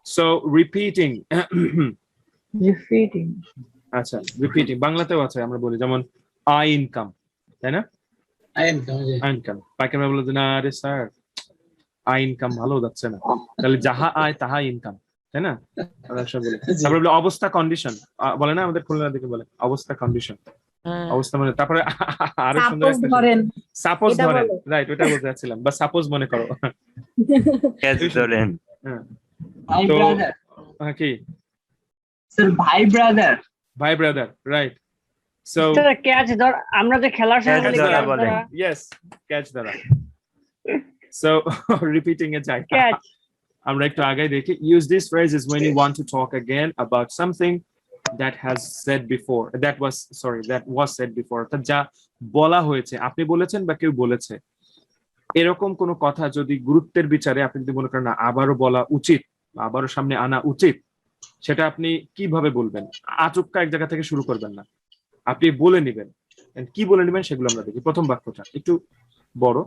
Speaker 2: সো রিপিটিং, আচ্ছা রিপিটিং বাংলাতেও আছে, আমরা বলি যেমন আই ইনকাম, তাই না? আই ইনকাম পাইকার ভাই বলে যে না রে স্যার আই ইনকাম ভালো যাচ্ছে না, তাহলে যাহা আয় তাহা ইনকাম, তাই না? তারপরে বলে অবস্থা কন্ডিশন, বলে না আমাদের খুলনার দিকে বলে অবস্থা কন্ডিশন, অবস্থা মানে। তারপরে আরো সুন্দর একটা সাপোজ ধরেন, রাইট ওটা বলতে যাচ্ছিলাম, বা সাপোজ মনে করো
Speaker 8: ক্যাচ ধরেন।
Speaker 2: তো কি
Speaker 3: স্যার ভাই
Speaker 2: ব্রাদার, রাইট। সো
Speaker 3: ক্যাচ ধর, আমরা যে খেলার সময়
Speaker 8: Catch ধরা বলে।
Speaker 2: ইয়েস, ক্যাচ ধরা। সো রিপিটিং এ যাই, আমরা একটু আগে দেখি। Use these phrases when you want to talk again about something that was said before. যা বলা হয়েছে, আপনি বলেছেন বা কেউ বলেছে, এরকম কোন কথা যদি গুরুত্বের বিচারে আপনি যদি মনে করেন না আবারও বলা উচিত, আবারও সামনে আনা উচিত, সেটা আপনি কিভাবে বলবেন? আচুক্কা এক জায়গা থেকে শুরু করবেন না, আপনি বলে নেবেন। কি বলে নেবেন সেগুলো আমরা দেখি। প্রথম বাক্যটা একটু বড়,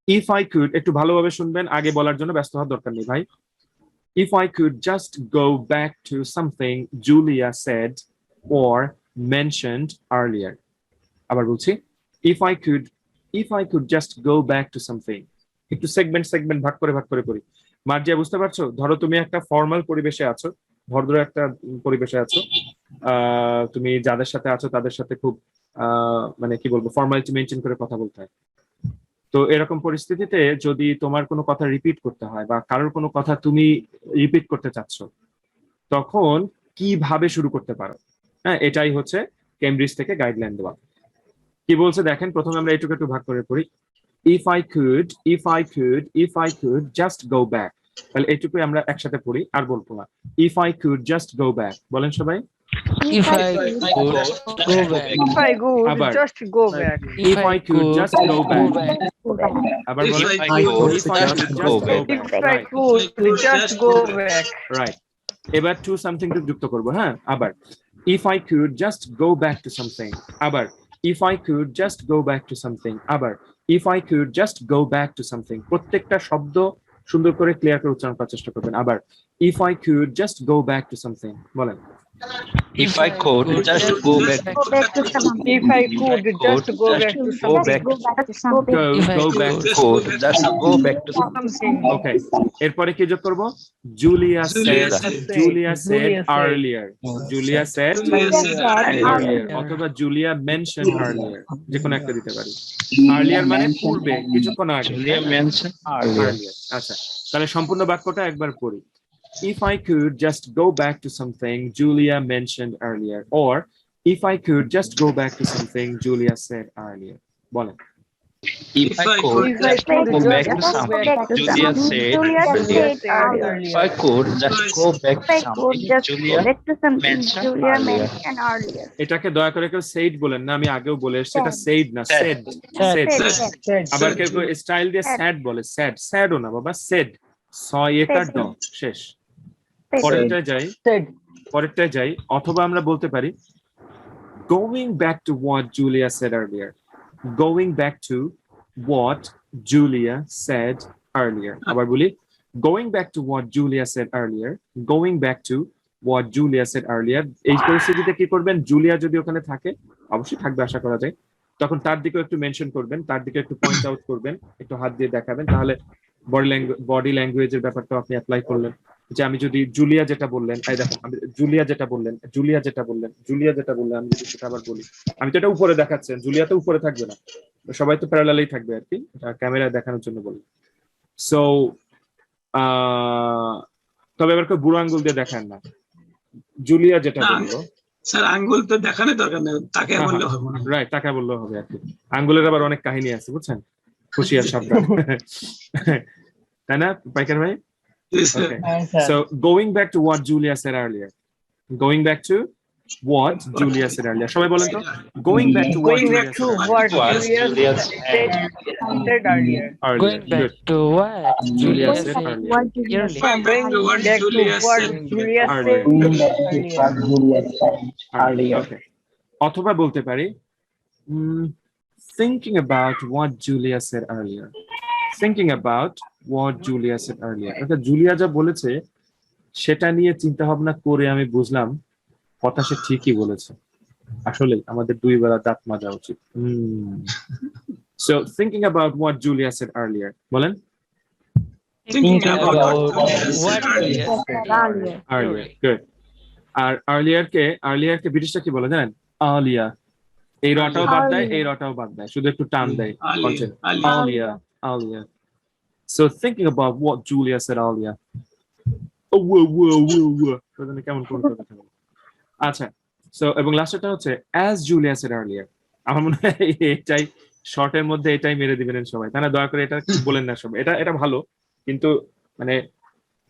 Speaker 2: ইফ আই কুড, একটু ভালোভাবে শুনবেন, আগে বলার জন্য ব্যস্ত হওয়ার দরকার নেই ভাই। If I could just go back to something Julia said or mentioned earlier. আবার বলছি, if I could just go back to something. একটু সেগমেন্ট ভাগ করে পড়ি। মার্জিয়া বুঝতে পারছো? ধরো তুমি একটা ফর্মাল পরিবেশে আছো, ভদ্র একটা পরিবেশে আছো, তুমি যাদের সাথে আছো তাদের সাথে খুব মানে কি বলবো ফর্মালিটি মেনটেন করে কথা বলতে হয়। তো এরকম পরিস্থিতিতে যদি তোমার কোনো কথা রিপিট করতে হয় বা কারোর কোনো কথা তুমি রিপিট করতে চাচ্ছ, তখন কিভাবে শুরু করতে পারো? হ্যাঁ, এটাই হচ্ছে কেমব্রিজ থেকে গাইডলাইন দেওয়া। কি বলছে দেখেন, প্রথমে আমরা এটুকু একটু ভাগ করে পড়ি। if I could just go back, তাহলে এটুকুই আমরা একসাথে পড়ি, আর বলবো না। if I could just go back, বলেন সবাই।
Speaker 3: If I could
Speaker 2: আবার
Speaker 3: just go back.
Speaker 2: if I could just go back, আবার বলেন
Speaker 5: If I could
Speaker 2: if I could just go back,
Speaker 3: If I could just go back.
Speaker 2: right. এবার to something কে যুক্ত করব। হ্যাঁ, আবার if I could just go back to something, আবার if I could just go back to something, আবার if I could just go back to something। প্রত্যেকটা শব্দ সুন্দর করে ক্লিয়ার করে উচ্চারণ করার চেষ্টা করবেন। আবার if I could just go back to something, বলেন।
Speaker 8: If I could just go back,
Speaker 3: If I could just go back to
Speaker 8: go back,
Speaker 2: go back,
Speaker 8: could just go back to
Speaker 3: something.
Speaker 2: ওকে। এরপরে কি যোগ করব? Julia said earlier, Julia said earlier, অথবা Julia mentioned earlier, যে কোনো একটা দিতে পারি। earlier মানে পূর্বে, কিছুক্ষণ আগে।
Speaker 8: Julia mentioned earlier.
Speaker 2: আচ্ছা, তাহলে সম্পূর্ণ বাক্যটা একবার পড়ি। If I could just go back to something Julia mentioned earlier, or if I could just go back to something Julia said earlier, বলেন।
Speaker 8: If I could just go back to something Julia said earlier. If I could just go back to something Julia mentioned earlier.
Speaker 2: এটাকে দয়া করে কেউ said বলেন না, আমি আগেও বলে এসেছি, এটা said না, said। আবার কেউ স্টাইল দিয়ে sad বলে, sadও না বাবা, said, সয়েটা ড, শেষ। পরেরটায় যাই, অথবা আমরা বলতে পারি going back to what Julia said earlier, going back to what Julia said earlier, আবার বলি going back to what Julia said earlier, going back to what Julia said earlier। এই পরিস্থিতিতে কি করবেন? জুলিয়া যদি ওখানে থাকে, অবশ্যই থাকবে আশা করা যায়, তখন তার দিকে একটু মেনশন করবেন, তার দিকে একটু পয়েন্ট আউট করবেন, একটু হাত দিয়ে দেখাবেন, তাহলে বডি ল্যাঙ্গুয়েজের ব্যাপারটা আপনি অ্যাপ্লাই করলেন। যে আমি যদি জুলিয়া যেটা বললেন, এই দেখেন আমি জুলিয়া যেটা বললেন আমি যদি সেটা আবার বলি, আমি তো এটা উপরে দেখাচ্ছেন, জুলিয়া তো উপরে থাকবে না, সবাই তো প্যারালালেই থাকবে আর কি, ক্যামেরায় দেখানোর জন্য বলি। সো তবে এবার কেউ বুড়ো আঙ্গুল দিয়ে দেখান না, জুলিয়া যেটা বললো।
Speaker 5: স্যার আঙ্গুল তো দেখানোর দরকার নেই, তাকে বললে হবে না।
Speaker 2: রাইট, তাকে বললেও হবে আর কি। আঙ্গুলের আবার অনেক কাহিনী আছে, বুঝছেন, খুশি আর সাবধান, তাই না পাইকার ভাই? Okay. So going back to what Julia said earlier. Going back to what Julia said earlier. সবাই বলেন তো, going back to what Julia said earlier.
Speaker 1: Going back to what Julia said earlier.
Speaker 2: Okay. অথবা বলতে পারি thinking about what Julia said earlier. Thinking about what Julia said earlier. অর্থাৎ জুলিয়া যা বলেছে সেটা নিয়ে চিন্তা ভাবনা করে আমি বুঝলাম কথা সে ঠিকই বলেছে, আসলে আমাদের দুই বেলা দাঁত মাজা উচিত। So thinking about what Julia said earlier, বলেন।
Speaker 5: Thinking about what
Speaker 2: earlier, good. R earlier কে ব্রিটিশরা কি বলে জানেন? earlier। এই রটাও বাদ দেয়, এই রটাও বাদ দেয়, শুধু একটু টান দেয়। earlier. So thinking about what Julia said earlier. কেমন কোন কথা বলে? আচ্ছা, সো এবং লাস্টটা হচ্ছে as Julia said earlier। আমার মনে হয় এটাই শর্টের মধ্যে এটাই মেরে দিবেন সবাই, তাই না? দয়া করে এটা বলেন না সবাই, এটা ভালো, কিন্তু মানে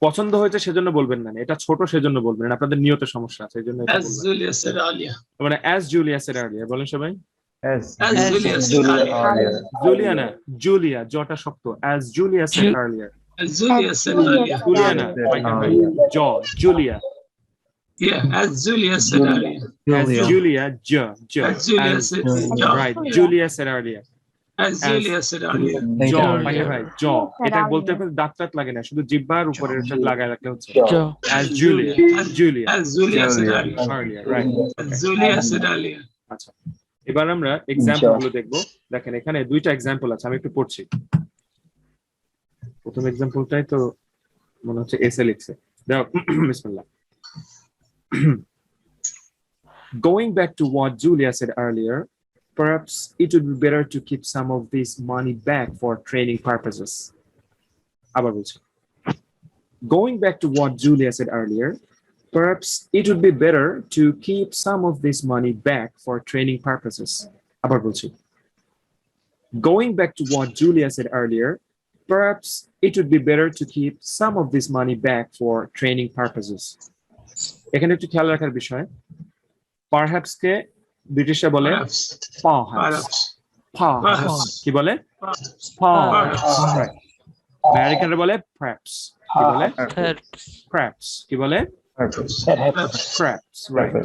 Speaker 2: পছন্দ হয়েছে সেজন্য বলবেন না, এটা ছোট সেজন্য বলবেন, আপনাদের নিয়ত সমস্যা আছে এই জন্য এটা বলবেন। মানে as Julia said earlier বলেন সবাই। Julia না, Julia, জটা শক্ত, as Julia said earlier. Julia না, Julia.
Speaker 5: Yeah, as Julia said earlier.
Speaker 2: As Julia, right, Julia said earlier.
Speaker 5: As Julia said earlier.
Speaker 2: এটা বলতে দাঁত লাগে না, শুধু জিহ্বার উপরে লাগায় রাখলে হচ্ছে as Julia
Speaker 5: said earlier.
Speaker 2: Right.
Speaker 5: As Julia said earlier.
Speaker 2: আচ্ছা, এবার আমরা এক্সাম্পল গুলো দেখবো। দেখেন এখানে দুইটা এক্সাম্পল আছে, আমি একটু পড়ছি। প্রথম এক্সাম্পলটাই তো মনে হচ্ছে এসে লিখছে, দেখো বিসমিল্লাহ। Going back to what Julia said earlier, perhaps it would be better to keep some of this money back for training purposes. আবার বলছি। Going back to what Julia said earlier, perhaps it would be better to keep some of this money back for training purposes. আবার বলছি। Going back to what Julia said earlier, perhaps it would be better to keep some of this money back for training purposes. এখানে একটু খেয়াল রাখার বিষয়, perhaps কে ব্রিটিশরা বলে perhaps, perhaps কি বলে perhaps, right? আমেরিকানরা বলে perhaps, কি বলে perhaps, কি বলে perhaps, right?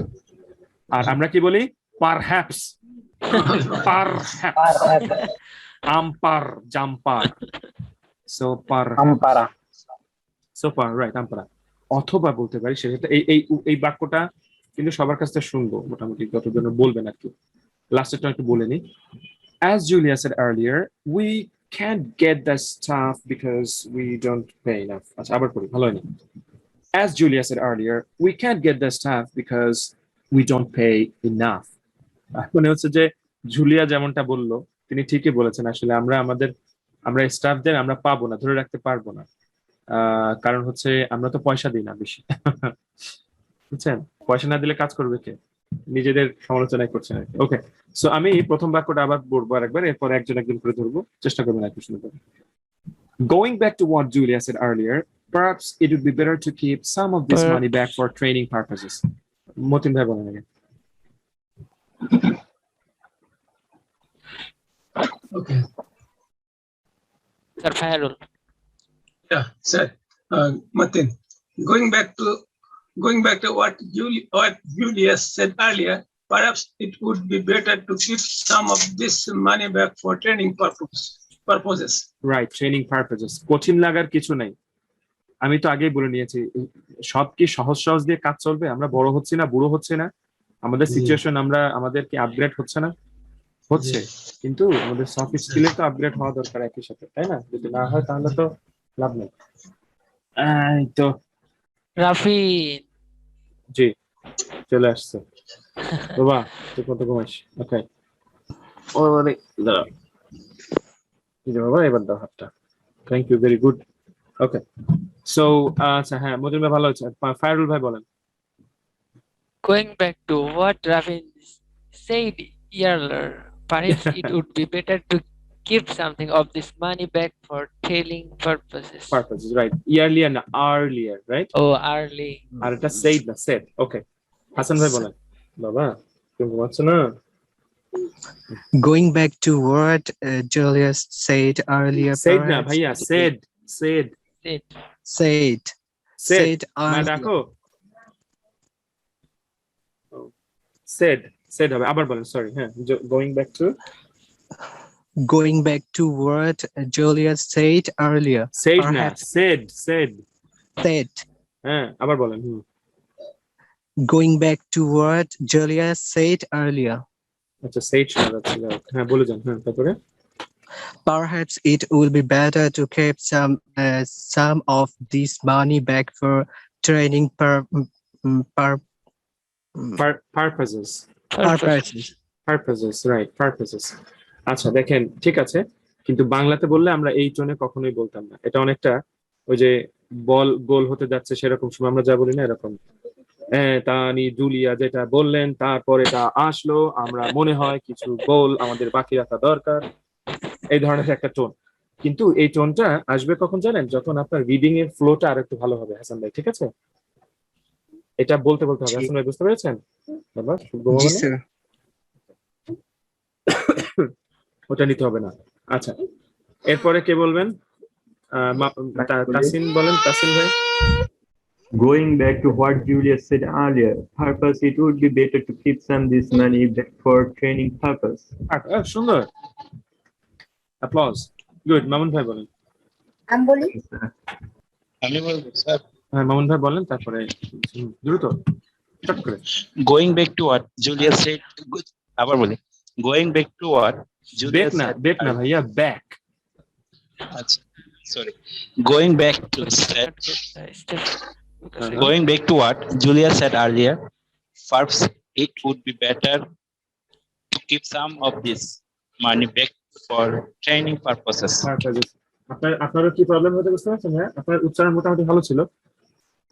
Speaker 2: আর আমরা কি বলি perhaps, perhaps, ampar, jampar, so
Speaker 3: আমপারা
Speaker 2: so far, right? ampara অথবা বলতে পারি, সেটা এই বাক্যটা কিন্তু সবার কাছ থেকে শুনবো মোটামুটি যতজন বলবেন আর কি। লাস্টেরটা একটু বলে নি। As Julia said earlier, we can't get the stuff because we don't pay enough. আচ্ছা আবার পড়ি, ভালো হয়নি। As Julia said earlier, we can't get the stuff because we don't pay enough. মনে হচ্ছে যে জুলিয়া যেমনটা বললো তিনি ঠিকই বলেছেন, আসলে আমরা স্টাফদের আমরা পাবো না, ধরে রাখতে পারবো না, কারণ হচ্ছে আমরা তো পয়সা দিই না বেশি। বুঝছেন, পয়সা না দিলে কাজ করবে কে? নিজেদের সমালোচনাই করছেন আর কি। ওকে, সো আমি প্রথম বাক্যটা আবার বলবো আরেকবার, এরপর একজন করে ধরবো, চেষ্টা করবেন আর কি শুনতে। Going back to what Julia said earlier, perhaps it would be better to keep some of this money back for training purposes. Matin ভাই বলেন আগে।
Speaker 5: Okay.
Speaker 1: Sir Fairul.
Speaker 5: Yeah, sir. Martin, going back to what Julia said earlier, perhaps it would be better to keep some of this money back for training purposes.
Speaker 2: Right, training purposes. কঠিন লাগার কিছু নাই, আমি তো আগেই বলে নিয়েছি, সব কি সহজ সহজ দিয়ে কাজ চলবে? আমরা বড় হচ্ছি না, বুড়ো হচ্ছে না, আমাদের সিচুয়েশন আমাদের কি আপগ্রেড হচ্ছে না? হচ্ছে, কিন্তু আমাদের সফট স্কিলের তো আপগ্রেড হওয়া দরকার একই সাথে, তাই না? যদি না হয় তাহলে তো লাভ নেই। তো
Speaker 1: রাফি
Speaker 2: জি চলে আসছে বাবা, তুই কত ঘুমাইস? ওকে, ওরে দাঁড়া, এই যে বাবা এবার দাও হাতটা, thank you, very good. Okay, so আচ্ছা হ্যাঁ, মজুর ভাই ভালো আছে। ফায়রুল ভাই বলেন।
Speaker 9: Going back to what Ravin said earlier, perhaps it would be better to keep something of this money back for training purposes.
Speaker 2: Purposes, right? Yearly and earlier, right?
Speaker 9: Oh, early.
Speaker 2: আর এটা said না, said. Okay. হাসান ভাই বলেন। বাবা, তুমি ঘুমাচ্ছো না?
Speaker 4: Going back to what Julius said earlier.
Speaker 2: Said না ভাইয়া, said.
Speaker 9: Said.
Speaker 2: Said না
Speaker 4: earlier.
Speaker 2: দেখো। Said হবে, আবার বলেন, সরি। হ্যাঁ, going back to
Speaker 4: what Julius said earlier.
Speaker 2: said না,
Speaker 4: Perhaps.
Speaker 2: said. হ্যাঁ, আবার বলেন।
Speaker 4: Going back to what Julius said earlier.
Speaker 2: আচ্ছা, said শোনা যাচ্ছে, হ্যাঁ বলে যান। হ্যাঁ, তারপরে
Speaker 4: Perhaps it will be better to keep some of this money back for training
Speaker 2: purposes, right, purposes. আচ্ছা দেখেন, ঠিক আছে, কিন্তু বাংলাতে বললে আমরা এই টোনে কখনোই বলতাম না। এটা অনেকটা ওই যে বল গোল হতে যাচ্ছে সেরকম সময় আমরা যা বলি না, এরকম তানি জুলিয়া যেটা বললেন তারপর এটা আসলো, আমরা মনে হয় কিছু গোল আমাদের বাকি রাখা দরকার, এই ধরনের একটা টোন। কিন্তু এই টোনটা আসবে কখন জানেন? যখন আপনার রিডিং এর ফ্লোটা আর একটু ভালো হবে হাসান ভাই, ঠিক আছে? এটা বলতে হবে। হাসান ভাই বুঝতে পেরেছেন? বাবা ওটা নিতে হবে না। আচ্ছা, এরপরে কে বলবেন? তাসিন বলেন, তাসিন ভাই।
Speaker 10: Going back to what Julia said earlier, purpose it would be better to keep some this money back for training purpose.
Speaker 2: সুন্দর, অ্যাপ্লজ, গুড। মামুন ভাই বলেন।
Speaker 6: আমি বলি,
Speaker 8: আমি বলবো স্যার।
Speaker 2: হ্যাঁ, মামুন ভাই বলেন, তারপরে দ্রুত চট করে।
Speaker 8: Going back to what Julia said, আবার বলি, going back to what Julia said.
Speaker 2: Back না ভাইয়া, back.
Speaker 8: আচ্ছা, sorry. Going back to said, Going back to what Julia said earlier, perhaps it would be better to keep some of this money back for training purposes.
Speaker 2: আপনারও কি প্রবলেম হতে বুঝতে পারছেন? হ্যাঁ, আপনার উচ্চারণ মোটামুটি ভালো ছিল।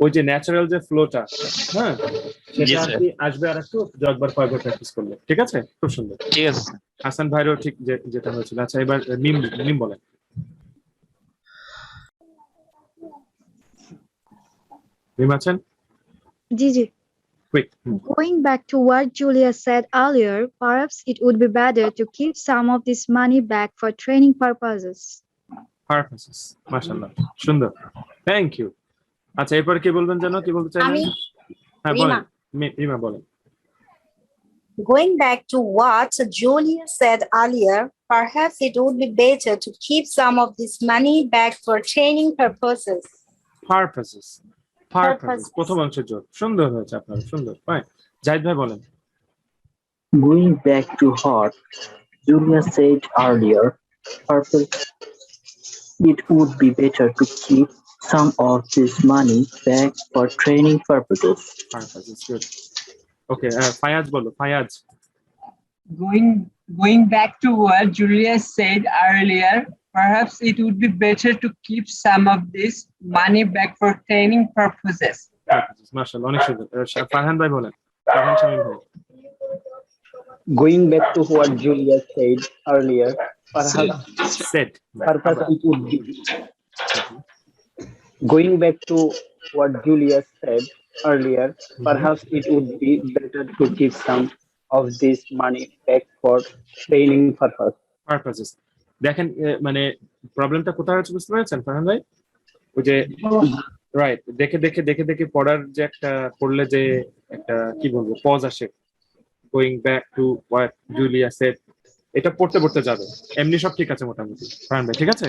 Speaker 2: ওই যে ন্যাচারাল যে ফ্লোটা, হ্যাঁ, সেটা আর কি আসবে আর একটু একবার কয়েকবার প্র্যাকটিস করলে। ঠিক আছে, খুব সুন্দর।
Speaker 8: ঠিক আছে
Speaker 2: হাসান ভাইরও ঠিক যেটা হয়েছিল। আচ্ছা, এবার মিম বলেন। মিম আছেন?
Speaker 6: জি জি।
Speaker 2: Quick.
Speaker 6: Going back to what Julia said earlier, perhaps it would be better to keep some of this money back for training purposes.
Speaker 2: Purposes. মাশাআল্লাহ, সুন্দর। Thank you. আচ্ছা, এরপর কি বলবেন জানো? কি বলতে চাইলেন?
Speaker 7: আমি
Speaker 2: হ্যাঁ, বলেন। রিমা বলেন।
Speaker 7: Going back to what Julia said earlier, perhaps it would be better to keep some of this money back for training purposes.
Speaker 2: Purposes. প্রথম অংশের জোর সুন্দর হয়েছে আপনার, সুন্দর। ফাইন। জাহিদ ভাই বলেন।
Speaker 1: Going back to what Julia said earlier, perhaps it would be better to keep some of this money back for training purposes.
Speaker 2: Purposes, good. Okay, Fayaz bolo, Fayaz.
Speaker 11: Going back to what Julia said earlier, perhaps it would be better to keep some of this money back for training purposes.
Speaker 2: Mashallah, অনেক সুন্দর। ফারহান ভাই বলেন। ফারহান শামীম ভাই।
Speaker 1: Going back to what Julia said earlier, perhaps it would be going back to what Julia said earlier, perhaps it would be better to keep some of this money back for training purposes.
Speaker 2: দেখেন, মানে প্রবলেমটা কোথায় হচ্ছে বুঝতে পারছেন ফারহান ভাই? ওই যে রাইট, দেখে পড়ার যে একটা পড়লে যে একটা কি বলবো পজ আসে, going back to what Julia said, এটা পড়তে যাবে। এমনি সব ঠিক আছে মোটামুটি ফারহান ভাই, ঠিক আছে?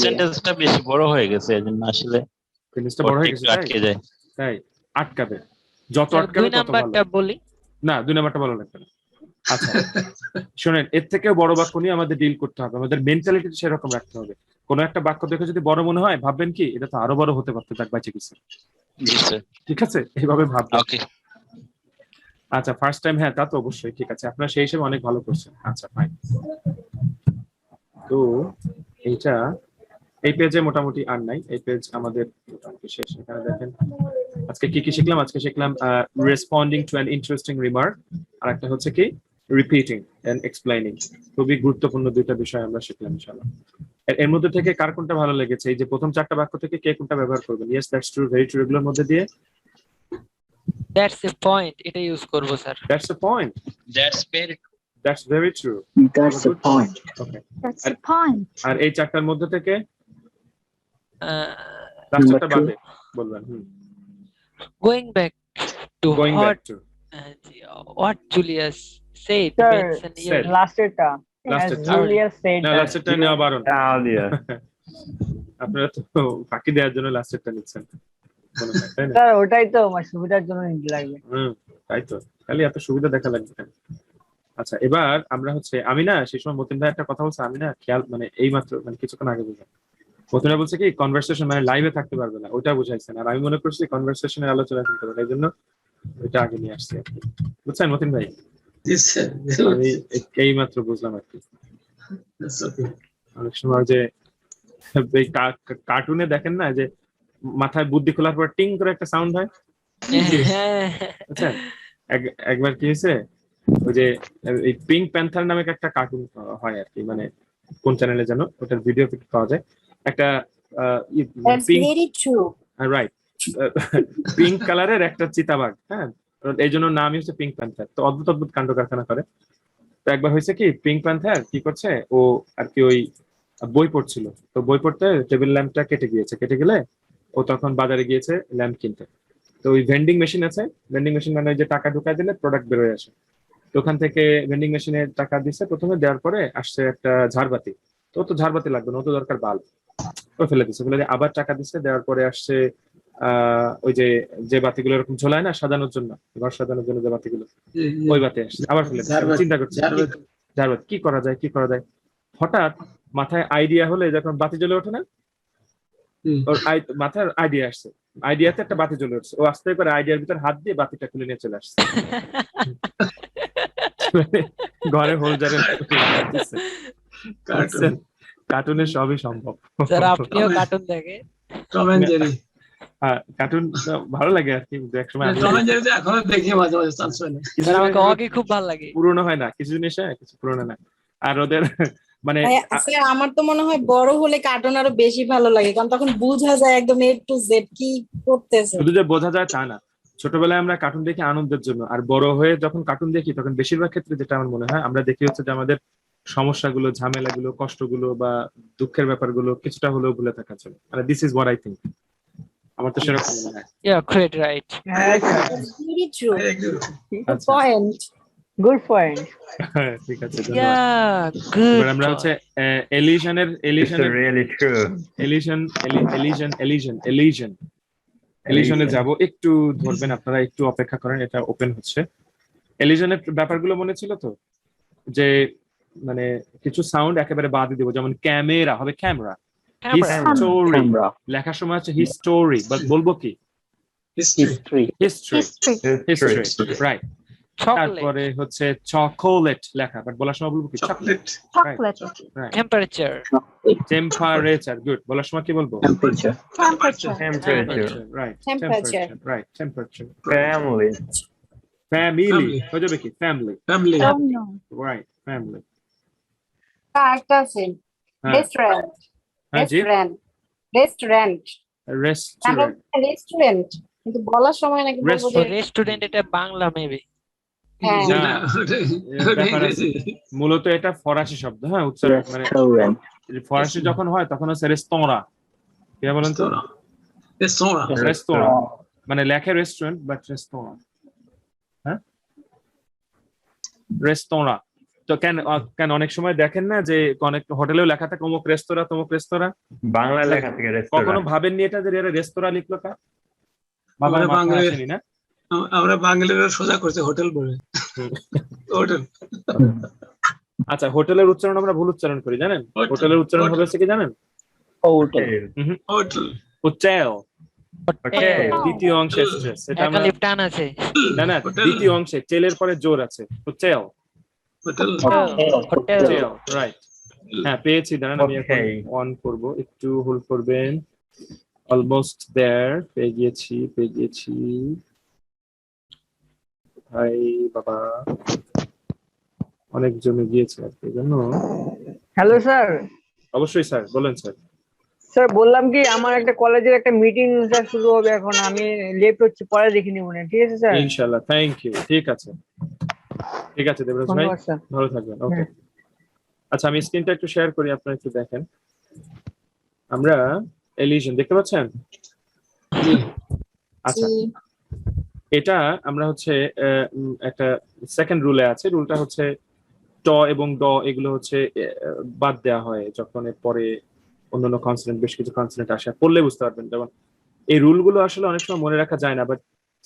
Speaker 8: সেন্টেন্সটা বেশি বড় হয়ে গেছে, এজন্য আসলে
Speaker 2: জিনিসটা বড় হয়ে গেছে,
Speaker 8: আটকে যায়।
Speaker 2: তাই আটকাবে, যত আটকাবে তত ভালো।
Speaker 9: বলি
Speaker 2: না, 2 নাম্বারটা ভালো লাগবে না। আচ্ছা শোনেন, এর থেকেও বড় বাক্য নিয়ে আমাদের ডিল করতে হবে, আমাদের মেন্টালিটি সেরকম রাখতে হবে। কোন একটা বাক্য দেখে যদি বড় মনে হয়, ভাববেন কি এটা তো আরো বড় হতে পারতো, তার বাইচে কিছু। ঠিক আছে, এইভাবে ভাববেন। আচ্ছা, ফার্স্ট টাইম, হ্যাঁ তা তো অবশ্যই, ঠিক আছে, আপনারা সেই হিসেবে অনেক ভালো করছেন। আচ্ছা ফাইন। তো এইটা এই পেজে মোটামুটি আর নাই, এই পেজ আমাদের মোটামুটি শেষ। এখানে দেখেন আজকে কি শিখলাম। আজকে শিখলাম responding to an interesting remark, আর একটা হচ্ছে কি রিপিটিং এন্ড এক্সপ্লেইনিং। খুবই গুরুত্বপূর্ণ দুইটা বিষয় আমরা শিখলাম ইনশাআল্লাহ। এর মধ্যে থেকে কার কোনটা ভালো লেগেছে? এই যে প্রথম 4টা বাক্য থেকে কে কোনটা ব্যবহার করবেন? Yes, that's true, very true, এগুলোর মধ্যে দিয়ে
Speaker 9: দ্যাটস এ পয়েন্ট, এটা ইউজ করব sir.
Speaker 2: That's a point, that's very true,
Speaker 1: That's a point.
Speaker 2: Okay,
Speaker 6: That's the point.
Speaker 2: আর এই 4টার মধ্যে থেকে লাস্টটা বাদে বলবেন।
Speaker 9: Going back to
Speaker 2: Going back to
Speaker 9: what Julia said, mention here.
Speaker 3: লাস্টেরটা Julia said
Speaker 2: না, লাস্টেরটা নেওয়া বারণ। আপনারা তো ফাঁকি দেওয়ার জন্য লাস্টেরটা নিচ্ছেন,
Speaker 3: স্যার ওটাই তো আমার সুবিধার জন্য নিতে লাগবে।
Speaker 2: তাই তো, খালি এত সুবিধা দেখা লাগবে কেন? আচ্ছা, এবার আমরা হচ্ছে, আমি না সেই সময় মতিন ভাই একটা কথা বলছে, আমি না খেয়াল মানে এই মাত্র মানে কিছুক্ষণ আগে বুঝলাম। মতিন ভাই বলছে কি কনভারসেশন মানে লাইভে থাকতে পারবে না, ওইটা বুঝাইছেন। আর আমি মনে করছি কনভারসেশনের আলোচনা করতে পারবে, এই জন্য ওইটা আগে নিয়ে আসছি আর কি। বুঝছেন মতিন ভাই? আমি এই মাত্র বুঝলাম আর কি। অনেক সময় যে এই কার্টুনে দেখেন না, যে মাথায় বুদ্ধি খোলার পর টিং করে একটা সাউন্ড হয়। আচ্ছা, একবার কি হয়েছে, ওই যে এই পিঙ্ক প্যান্থার নামে একটা কার্টুন হয় আর কি, মানে কোন চ্যানেলে যেন, ওটার ভিডিও পাওয়া যায়। একটা রাইট পিঙ্ক কালারের একটা চিতাবাঘ, হ্যাঁ, এই জন্য নামই হচ্ছে পিঙ্ক প্যান্থার। তো অদ্ভুত অদ্ভুত কাণ্ড কারখানা করে। তো একবার হয়েছে কি, পিঙ্ক প্যান্থার কি করছে, ও আর কি ওই বই পড়ছিল, তো বই পড়তে টেবিল ল্যাম্পটা কেটে গেলে ও তখন বাজারে গিয়েছে ল্যাম্প কিনতে। তো ওই ভেন্ডিং মেশিন আছে, ভেন্ডিং মেশিন মানে যে টাকা ঢুকায় দিলে প্রোডাক্ট বেরোয় আসে। তো ওখান থেকে ভেন্ডিং মেশিনে টাকা দিচ্ছে প্রথমে, দেওয়ার পরে আসছে একটা ঝাড়বাতি। তো ঝাড়বাতি লাগবে না, ও তো দরকার বাল্ব, ও ফেলে দিচ্ছে। ফেলে আবার টাকা দিচ্ছে, দেওয়ার পরে আসছে ওই যে বাতিগুলো এরকম ঝোলায় না সাজানোর জন্য, ঘর সাজানোর জন্য যে বাতিগুলো, ওই বাতি আসছে, আবার ফেলে দিচ্ছে। চিন্তা করছে ঝাড়বাতি কি করা যায়। হঠাৎ মাথায় আইডিয়া হলে, যখন বাতি জ্বলে ওঠে না, ওর মাথায় আইডিয়া আসছে, আইডিয়াতে একটা বাতি জ্বলে উঠছে, ও আস্তে করে আইডিয়ার ভিতর হাত দিয়ে বাতিটা খুলে নিয়ে চলে আসছে। ঘরে হোলজারে কার্টুনে সবই সম্ভব।
Speaker 9: স্যার আপনিও কার্টুন দেখেন?
Speaker 5: Tom and Jerry.
Speaker 2: হ্যাঁ, কার্টুন ভালো লাগে আর কি, একসময়
Speaker 5: টম এন্ড জেরি এখনো দেখি মাঝে মাঝে, চান্স হয় না।
Speaker 9: স্যার আমাকে অগি খুব ভালো লাগে।
Speaker 2: পুরনো হয় না, কিছু জিনিস কিছু পুরনো না। আর ওদের মানে
Speaker 7: আসলে আমার তো মনে হয় বড় হলে কার্টুন আরো বেশি ভালো লাগে, কারণ তখন বোঝা যায় একদম A to Z কি করতেছে।
Speaker 2: শুধু যে বোঝা যায় তা না, ছোটবেলায় আমরা কার্টুন দেখি আনন্দের জন্য, আর বড় হয়ে যখন কার্টুন দেখি তখন বেশিরভাগ ক্ষেত্রে যেটা আমার মনে হয় আমরা দেখি হচ্ছে যে আমাদের সমস্যাগুলো, ঝামেলাগুলো, কষ্টগুলো বা দুঃখের ব্যাপারগুলো কিছুটা হলেও ভুলে থাকা চলে। মানে this is what I think, আমার তো সেরকম মনে হয়।
Speaker 9: Yeah, great, right.
Speaker 7: Very true. Good
Speaker 2: আচ্ছা।
Speaker 7: point.
Speaker 3: Good point.
Speaker 2: ঠিক আছে,
Speaker 9: Yeah, good.
Speaker 2: এবার আমরা হচ্ছে এলিশনের
Speaker 10: It's really true.
Speaker 2: এলিশনে যাব। একটু ধরবেন আপনারা, একটু অপেক্ষা করেন, এটা ওপেন হচ্ছে। এলিশনের ব্যাপারগুলো মনে ছিল তো, যে মানে কিছু সাউন্ড একেবারে বাদ দিয়ে দিব, যেমন ক্যামেরা হবে ক্যামেরা, হিস্টোরি লেখার সময় হচ্ছে হিস্টোরি, বলবো কি
Speaker 5: হিস্ট্রি।
Speaker 2: History, right. তারপরে হচ্ছে চকোলেট লেখা, বাট বলার সময় বলবো কি চকলেট।
Speaker 9: Temperature.
Speaker 2: Temperature, good. বলার সময় কি বলবো?
Speaker 10: Temperature.
Speaker 2: Right,
Speaker 7: Temperature.
Speaker 2: Right, temperature.
Speaker 10: Family.
Speaker 2: Family হয়ে যাবে কি ফ্যামিলি,
Speaker 5: ফ্যামিলি।
Speaker 2: Right, family.
Speaker 7: একটা আছে রেস্টুরেন্ট।
Speaker 2: হ্যাঁ জি,
Speaker 7: রেস্টুরেন্ট। রেস্টুরেন্ট।
Speaker 2: রেস্টুরেন্ট।
Speaker 7: রেস্টুরেন্ট কিন্তু বলার সময় নাকি বলবো যে
Speaker 9: রেস্টুরেন্ট, এটা বাংলা মেবি।
Speaker 7: হ্যাঁ
Speaker 2: না, ব্যাপার আছে। মূলত এটা ফরাসি শব্দ, হ্যাঁ, উচ্চারণ মানে ফরাসি যখন হয় তখন হচ্ছে রেস্তোরাঁ। কি বলেন তো? রেস্তোরাঁ মানে লেখে রেস্টুরেন্ট, বাট রেস্তোরাঁ। হ্যাঁ, রেস্তোরাঁ। তো কেন অনেক সময় দেখেন না যে অনেক হোটেলেও লেখা থাকে অমুক রেস্তোরাঁ তমুক রেস্তোরাঁ,
Speaker 10: বাংলা লেখা থেকে রেস্তোরাঁ।
Speaker 2: কখনো ভাবেননি এটা যে এরা রেস্তোরাঁ লিখলো কা? বাবার মাথায় আসেনি না?
Speaker 5: আমরা বাঙালিরা সোজা করছে হোটেল বলে। হোটেল।
Speaker 2: আচ্ছা, হোটেলের উচ্চারণ আমরা ভুল উচ্চারণ করি, জানেন? হোটেলের উচ্চারণ হবে কি জানেন?
Speaker 5: হোটেল।
Speaker 2: হোটেল। দ্বিতীয় অংশে স্ট্রেস, এটা আমরা
Speaker 9: টান আছে
Speaker 2: না না, দ্বিতীয় অংশে তেলের পরে জোর আছে। Hotel,
Speaker 9: hotel,
Speaker 2: right. হ্যাঁ, পেয়েছি, দাঁড়ান আমি এখন অন করব, একটু হোল্ড করবেন। অলমোস্ট দেয়ার, পেয়ে গিয়েছি। ভাই বাবা, অনেক জমে গিয়েছে আর কি, জন্য।
Speaker 3: Hello sir.
Speaker 2: অবশ্যই স্যার, বলেন স্যার।
Speaker 3: স্যার বললাম কি, আমার একটা কলেজের একটা মিটিং স্যার শুরু হবে এখন, আমি লেট হচ্ছে, পরে দেখে নিব না, ঠিক আছে স্যার?
Speaker 2: ইনশাআল্লাহ, থ্যাংক ইউ। ঠিক আছে দেবরাজ ভাই, ভালো থাকবেন। ওকে, আচ্ছা, আমি স্ক্রিনটা একটু শেয়ার করি, আপনারা একটু দেখেন। আমরা এলিশন দেখতে পাচ্ছেন? আচ্ছা, এটা আমরা হচ্ছে একটা সেকেন্ড রুলে আছে। রুলটা হচ্ছে ট এবং ড এগুলো হচ্ছে বাদ দেওয়া হয় যখন পরে অন্যান্য কনসোনেন্ট, বেশ কিছু কনসোনেন্ট আসে। পড়লে বুঝতে পারবেন। যেমন এই রুলগুলো আসলে অনেক সময় মনে রাখা যায় না, বাট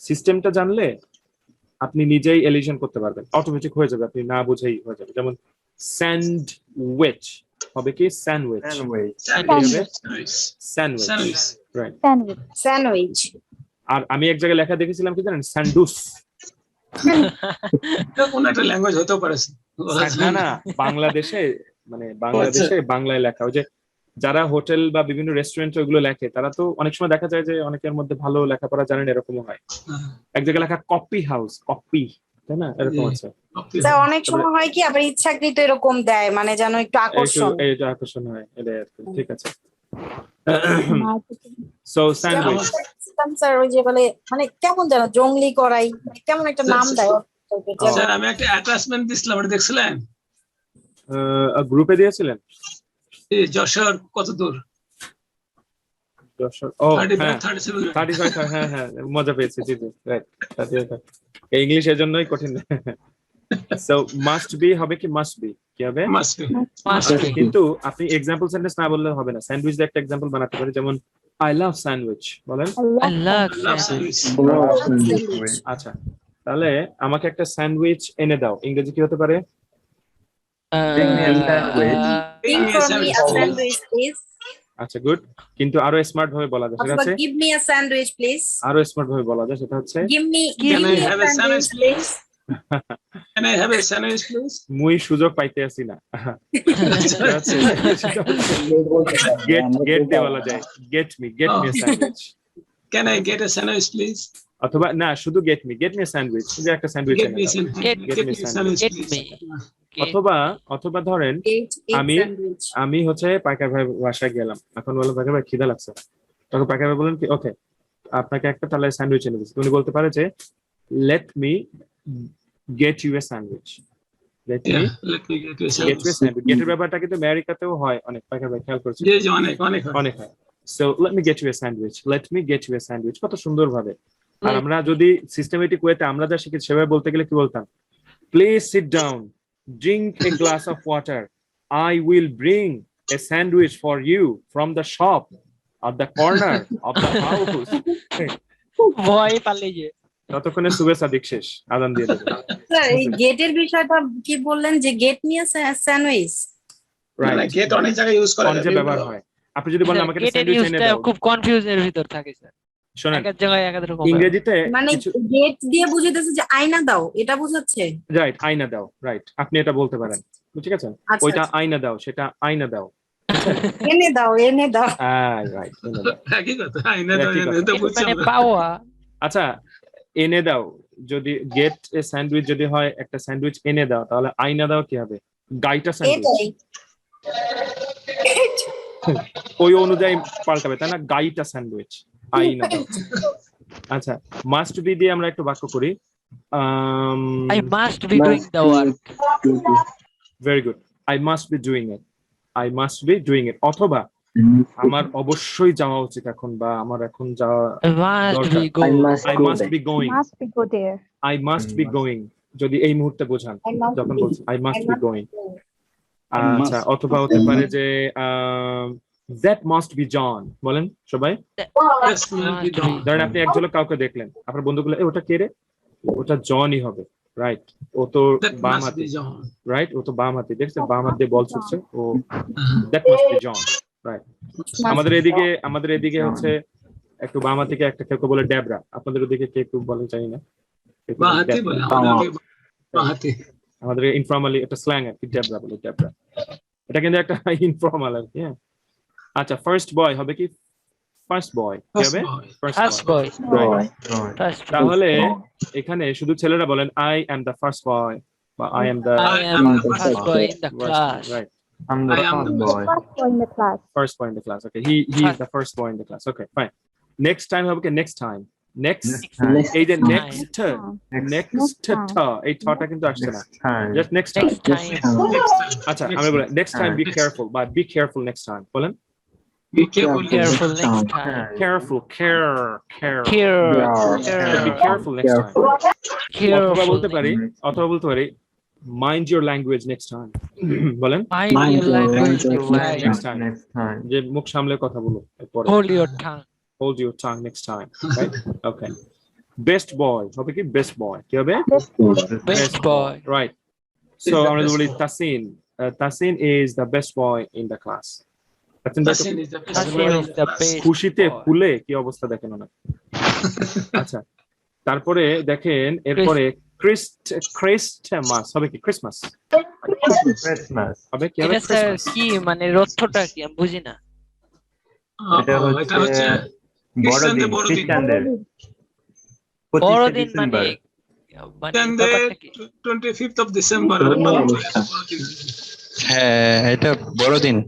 Speaker 2: সিস্টেমটা জানলে আপনি নিজেই এলিশন করতে পারবেন, অটোমেটিক হয়ে যাবে, আপনি না বুঝেই হয়ে যাবে। যেমন স্যান্ডউইচ হবে কি স্যান্ডউইচ, স্যান্ডউইচ, রাইট,
Speaker 7: স্যান্ডউইচ।
Speaker 2: আর আমি এক জায়গায় লেখা দেখেছিলাম কি জানেন, স্যান্ডুস।
Speaker 5: কোন একটা ল্যাঙ্গুয়েজ হতেও পারে
Speaker 2: না না, বাংলাদেশে বাংলায় লেখা। ওই যে যারা হোটেল বা বিভিন্ন রেস্টুরেন্টে ওইগুলো লেখে, তারা তো অনেক সময় দেখা যায় যে অনেকের মধ্যে ভালো লেখাপড়া জানেন, এরকমও হয়। এক জায়গায় লেখা কপি হাউস, কপি, তাই না? এরকম আছে।
Speaker 7: অনেক সময় হয় কি আবার ইচ্ছাকৃত এরকম দেয়, মানে যেন একটু আকর্ষণ,
Speaker 2: আকর্ষণ হয়, এটা ঠিক আছে। সো স্যান্ডউইচ
Speaker 7: স্যার, ওই যে বলে মানে কেমন যেন জঙ্গলি করাই, কেমন একটা নাম দেয়।
Speaker 5: স্যার আমি একটা অ্যাটাচমেন্ট দিছিলাম, এটা দেখছিলেন?
Speaker 2: গ্রুপে দিয়েছিলেন?
Speaker 5: যশোর কত দূর?
Speaker 2: যশোর, ও 35, হ্যাঁ হ্যাঁ, মজা পেয়েছি, জি জি, রাইট। এই ইংলিশ এর জন্যই কঠিন। সো মাস্ট বি হবে কি মাস্ট বি, কি হবে?
Speaker 5: Must be.
Speaker 2: কিন্তু আপনি এক্সাম্পল সেন্টেন্স না বললে হবে না। স্যান্ডউইচ দিয়ে একটা এক্সাম্পল বানাতে পারি, যেমন আই লাভ স্যান্ডউইচ, বলেন।
Speaker 9: I love sandwich.
Speaker 2: আচ্ছা, তাহলে আমাকে একটা স্যান্ডউইচ এনে দাও, ইংরেজি কি হতে পারে?
Speaker 7: Bring for me a sandwich, please.
Speaker 2: আচ্ছা গুড, কিন্তু আরো স্মার্ট ভাবে বলা যায় সেটা
Speaker 7: অথবা
Speaker 2: হচ্ছে
Speaker 7: give me a sandwich please.
Speaker 2: আরো স্মার্ট ভাবে বলা যায় সেটা হচ্ছে
Speaker 7: Give me
Speaker 5: Can I
Speaker 7: a
Speaker 5: have a sandwich,
Speaker 7: sandwich please.
Speaker 5: Can I have a sandwich, please?
Speaker 2: মুই সুযোগ পাইতে আসি না। গেট দিয়ে বলা যায় get me sandwich.
Speaker 5: Can I get a sandwich, please?
Speaker 2: অথবা না শুধু গেট মি স্যান্ডউইচ, শুধু একটা sandwich
Speaker 5: Get me a sandwich. Get me a sandwich,
Speaker 9: Get
Speaker 5: please.
Speaker 9: me.
Speaker 2: অথবা ধরেন
Speaker 7: Get a
Speaker 2: আমি
Speaker 7: sandwich.
Speaker 2: আমি হচ্ছে পাইকার ভাই বাসায় গেলাম, এখন বললাম পাইকার ভাই খিদা লাগছে, তখন পাইকার ভাই বলেন কি ওকে আপনাকে একটা তাহলে স্যান্ডউইচ এনে দিচ্ছি। উনি বলতে পারে যে let me get you a sandwich, let me
Speaker 5: Yeah, let me get you a
Speaker 2: get you a
Speaker 5: sandwich.
Speaker 2: Sandwich. গেটের ব্যাপারটা কিন্তু আমেরিকাতেও হয় অনেক, পাইকার ভাই খেয়াল করছে
Speaker 5: জি, জি, অনেক হয়।
Speaker 2: অনেক হয়। So let me get you a sandwich, let me get you a sandwich, কত সুন্দর ভাবে। আর আমরা যদি সিস্টেমেটিক ওয়েতে আমরা যা শিখি সেভাবে বলতে গেলে কি বলতাম, please sit down, drink a glass of water, I will bring a sandwich for you from the shop at the corner of the house.
Speaker 9: ভয় পালিয়ে
Speaker 2: ততক্ষণে সুবে সাদিক শেষ, আজান দিয়ে দেবে।
Speaker 7: স্যার এই গেটের বিষয়টা কি বললেন যে get me a sandwich?
Speaker 2: Right,
Speaker 5: get অনেক জায়গায় ইউজ করা
Speaker 2: অনেক
Speaker 5: যায়।
Speaker 2: ব্যবহার হয়। আপনি যদি বলেন আমাকে একটা স্যান্ডউইচ এনে দাও,
Speaker 9: খুব কনফিউজের ভিতর থাকে স্যার,
Speaker 2: শোনেন
Speaker 9: এক এক জায়গায় এক এক রকম।
Speaker 2: ইংরেজিতে
Speaker 7: মানে গেট দিয়ে বুঝাইতেছে যে আয়না দাও, এটা বোঝাচ্ছে।
Speaker 2: রাইট আয়না দাও, রাইট আপনি এটা বলতে পারেন, ঠিক আছে?
Speaker 7: আচ্ছা,
Speaker 2: ওইটা
Speaker 7: আচ্ছা।
Speaker 2: আয়না দাও, সেটা আয়না দাও,
Speaker 7: এনে দাও
Speaker 2: রাইট এনে দাও।
Speaker 5: একই কথা, আয়না দাও,
Speaker 2: একই
Speaker 5: এনে
Speaker 2: কথা।
Speaker 5: দাও, বুঝছি
Speaker 9: মানে
Speaker 5: আমরা।
Speaker 9: পাওয়া
Speaker 2: আচ্ছা এনে দাও, যদি গেট এ স্যান্ডউইচ যদি হয় একটা স্যান্ডউইচ এনে দাও, তাহলে আয়না দাও কি হবে? গাইটা স্যান্ডউইচ,
Speaker 7: এটাই।
Speaker 2: ওই অনুযায়ী পাল্টাবে তাই না? গাইটা স্যান্ডউইচ, আয়না দাও। আচ্ছা মাস্ট বি দিয়ে আমরা একটু বাক্য করি।
Speaker 9: I must be doing the work.
Speaker 2: Very good, I must be doing it, I must be doing it. অথবা আমার অবশ্যই যাওয়া উচিত এখন, বা আমার এখন যাওয়া
Speaker 9: I must
Speaker 2: দরকার।
Speaker 9: be go.
Speaker 2: I must be going,
Speaker 6: Must be go there.
Speaker 2: I must be going যদি এই মুহূর্তে বোঝান, যখন বলছি I must be going। আচ্ছা অথবা হতে পারে যে that must be John, বলেন সবাই।
Speaker 5: Yes, must be done.
Speaker 2: ধরেন আপনি এক ঝলক কাউকে দেখলেন, আপনার বন্ধুগুলো ওটা কে রে, ওটা জনই হবে, রাইট? ও তো
Speaker 5: That
Speaker 2: বাম
Speaker 5: must
Speaker 2: হাতি,
Speaker 5: be John.
Speaker 2: রাইট? ও তো বাম হাতি, দেখছেন বাম হাত দিয়ে বল ছুটছে, ও that must be John, right? আমাদের এদিকে হচ্ছে একটু বাম হাতিকে একটা কেউ বলে ডেবরা, আপনাদের ওদিকে কে একটু বলে জানি না,
Speaker 5: বাহাতি বলে, বাহাতি।
Speaker 2: আমাদের ইনফর্মালি একটা স্ল্যাং আর কি, ডেবরা বলে, ডেবরা। এটা কিন্তু একটা ইনফর্মাল আর কি। হ্যাঁ আচ্ছা ফার্স্ট বয় হবে কি? ফার্স্ট বয় কি হবে?
Speaker 9: First boy. First boy.
Speaker 2: তাহলে এখানে শুধু ছেলেরা বলেন I am the first boy, বা I am the
Speaker 9: I am the first boy in the class.
Speaker 2: Right,
Speaker 10: I'm the
Speaker 5: I am
Speaker 10: first
Speaker 5: the
Speaker 10: boy.
Speaker 6: First boy in the class.
Speaker 2: first boy in the class. Okay, he is the first boy in the class. Okay, fine. Next time হবে কি? Next time. Next এই যে next এই থটা কিন্তু আসছে না,
Speaker 10: Next time.
Speaker 2: just next time।
Speaker 9: Next time.
Speaker 2: আচ্ছা আমি বলেন next time be careful, but be careful next time, বলেন
Speaker 5: Be careful.
Speaker 9: Careful next time.
Speaker 2: careful, care be careful next time। অথবা বলতে পারি mind your language next time, বলেন
Speaker 9: Mind your language
Speaker 2: next time,
Speaker 10: Next time.
Speaker 2: যে মুখ সামলে কথা বলো এরপরে,
Speaker 9: Hold your tongue.
Speaker 2: hold your tongue next time, right? Okay, best boy হবে কি? best boy কি হবে?
Speaker 9: Best boy.
Speaker 2: right,
Speaker 5: Is
Speaker 2: so
Speaker 5: the
Speaker 2: আমরা
Speaker 5: best
Speaker 2: বলি
Speaker 5: boy.
Speaker 2: Tasin is the best boy in the class।
Speaker 5: Tasin is the best
Speaker 9: Tasin
Speaker 5: boy.
Speaker 9: is the best
Speaker 2: খুশিতে
Speaker 9: boy.
Speaker 2: ফুলে কি অবস্থা দেখেন না। আচ্ছা তারপরে দেখেন এরপরে ক্রিস্টমাস হবে কি? Christmas
Speaker 10: Christmas.
Speaker 2: হবে কি? হবে
Speaker 9: এটা স্যার
Speaker 2: ক্রিসমাস।
Speaker 9: কি মানে অর্থটা কি আমি বুঝি না।
Speaker 10: এটা হচ্ছে
Speaker 5: খ্রিস্টানদের বড়দিন।
Speaker 10: খ্রিস্টানদের
Speaker 9: বড়দিন মানে
Speaker 5: খ্রিস্টানদের
Speaker 9: ব্যাপারটা কি?
Speaker 5: 25th of December
Speaker 8: হ্যাঁ এটা বড়দিন।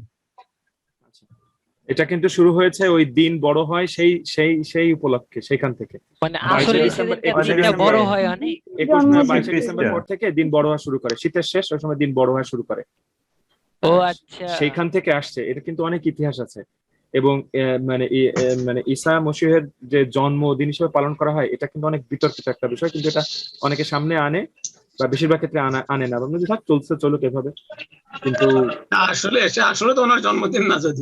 Speaker 2: এটা কিন্তু শুরু হয়েছে ওই দিন বড় হয় সেই উপলক্ষে, সেখান থেকে
Speaker 9: মানে আসলে দিনটা বড় হয় অনেক।
Speaker 2: 22 ডিসেম্বর পর থেকে দিন বড় হওয়া শুরু করে, শীতের শেষ ওই সময় দিন বড় হওয়া শুরু করে,
Speaker 9: ও আচ্ছা
Speaker 2: সেইখান থেকে আসছে। এটা কিন্তু অনেক ইতিহাস আছে, এবং মানে ঈসা মসিহের যে জন্মদিন হিসেবে পালন করা হয়, এটা কিন্তু অনেক বিতর্কিত একটা বিষয়, কিন্তু এটা অনেকে সামনে আনে বা বেশিরভাগ ক্ষেত্রে আনে না, বন্ধু থাক চলছে চলুক এভাবে। কিন্তু
Speaker 5: আসলে তো ওনার জন্মদিন না, যদি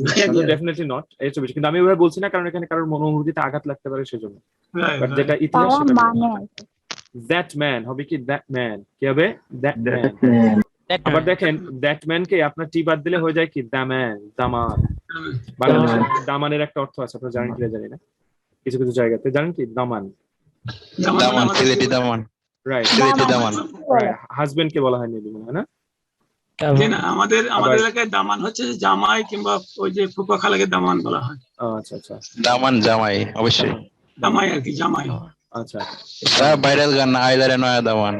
Speaker 2: ডেফিনেটলি নট এই ছবি, কিন্তু আমি ওইভাবে বলছি না, কারণ এখানে কারোর মনোভূতিতে আঘাত লাগতে পারে সেজন্য। বাট যেটা ইতিহাস দ্যাট ম্যান হবে কি? দ্যাট ম্যান কি হবে? That man. আবার দেখেন দ্যাট ম্যান কে আপনার টি বাদ দিলে হয়ে যায় কি? দ্য ম্যান, দ্য মান। বাংলাদেশে দামানের একটা অর্থ আছে, আপনারা জানেন কিনা জানি না, কিছু কিছু জায়গাতে জানেন কি দামান,
Speaker 8: দামান, সিলেটি দামান,
Speaker 2: রাইট,
Speaker 8: সিলেটি দামান।
Speaker 2: হাজবেন্ড কে বলা হয় নি মনে হয় না?
Speaker 5: জি না, আমাদের এলাকায় দামান হচ্ছে জামাই কিংবা ওই যে ফুপা খালাকে দামান বলা হয়।
Speaker 2: আচ্ছা আচ্ছা,
Speaker 8: দামান জামাই, অবশ্যই
Speaker 5: জামাই আর কি, জামাই।
Speaker 2: আচ্ছা,
Speaker 8: ভাইরাল গান আইলারে নয়া দামান,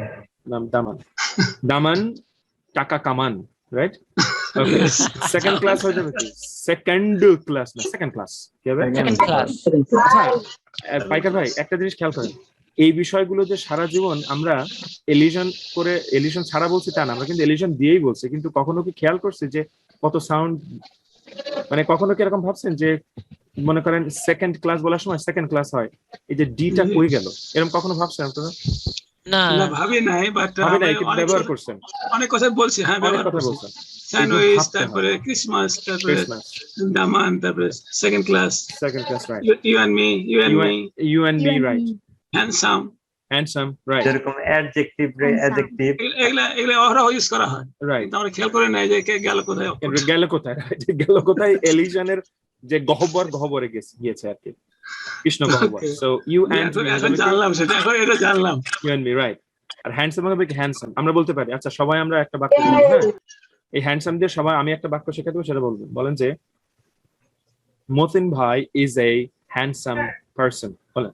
Speaker 2: দামান, দামান টাকা কামান, রাইট? ওকে, সেকেন্ড ক্লাস হয়ে যাবে কি? সেকেন্ড ক্লাস না, সেকেন্ড ক্লাস কি হবে?
Speaker 9: Second class.
Speaker 2: আচ্ছা পাইকার ভাই, একটা জিনিস খেয়াল করেন, এই বিষয়গুলো যে সারা জীবন আমরা এলিশন ছাড়া বলছি তা না, আমরা কিন্তু এলিশন দিয়েই বলছি, কিন্তু কখনো কি খেয়াল করছি যে কত সাউন্ড, মানে কখনো কি এরকম ভাবছেন যে মনে করেন সেকেন্ড ক্লাস বলার সময় সেকেন্ড ক্লাস হয়, এই যে ডিটা কই গেল, এরকম কখনো ভাবছেন আপনারা?
Speaker 9: না
Speaker 5: না, ভাবি নাই, বাট
Speaker 2: কিন্তু ব্যবহার করছেন,
Speaker 5: অনেক কথা বলছি। হ্যাঁ,
Speaker 2: অনেক
Speaker 5: ব্যবহার
Speaker 2: কথা
Speaker 5: করছি।
Speaker 2: বলছেন,
Speaker 5: স্যান্ডউইচ, তারপরে ক্রিসমাস, তারপরে দামান, তারপরে second class,
Speaker 2: right,
Speaker 5: you and me,
Speaker 2: you and me, right,
Speaker 5: handsome,
Speaker 2: right,
Speaker 10: যেরকম অ্যাডজেক্টিভ, অ্যাডজেক্টিভ,
Speaker 5: এগুলা অহরহ ইউজ করা হয়,
Speaker 2: রাইট,
Speaker 5: কিন্তু আমরা খেয়াল করে নাই যে কে গেল কোথায়,
Speaker 2: গেল কোথায় এলিশনের যে গহ্বরে গিয়েছে আর কি, কৃষ্ণ গহ্বর। সো ইউ এন্ড মি,
Speaker 5: এখন জানলাম সেটা, এখন এটা জানলাম,
Speaker 2: ইউ এন্ড মি, রাইট। আর হ্যান্ডসাম হবে কি? হ্যান্ডসাম আমরা বলতে পারি। আচ্ছা সবাই আমরা একটা বাক্য বলবো, হ্যাঁ, এই হ্যান্ডসাম দিয়ে সবাই আমি একটা বাক্য শেখাতে দেবো, সেটা বলবেন। বলেন যে মতিন ভাই ইজ এ হ্যান্ডসাম পারসন, বলেন।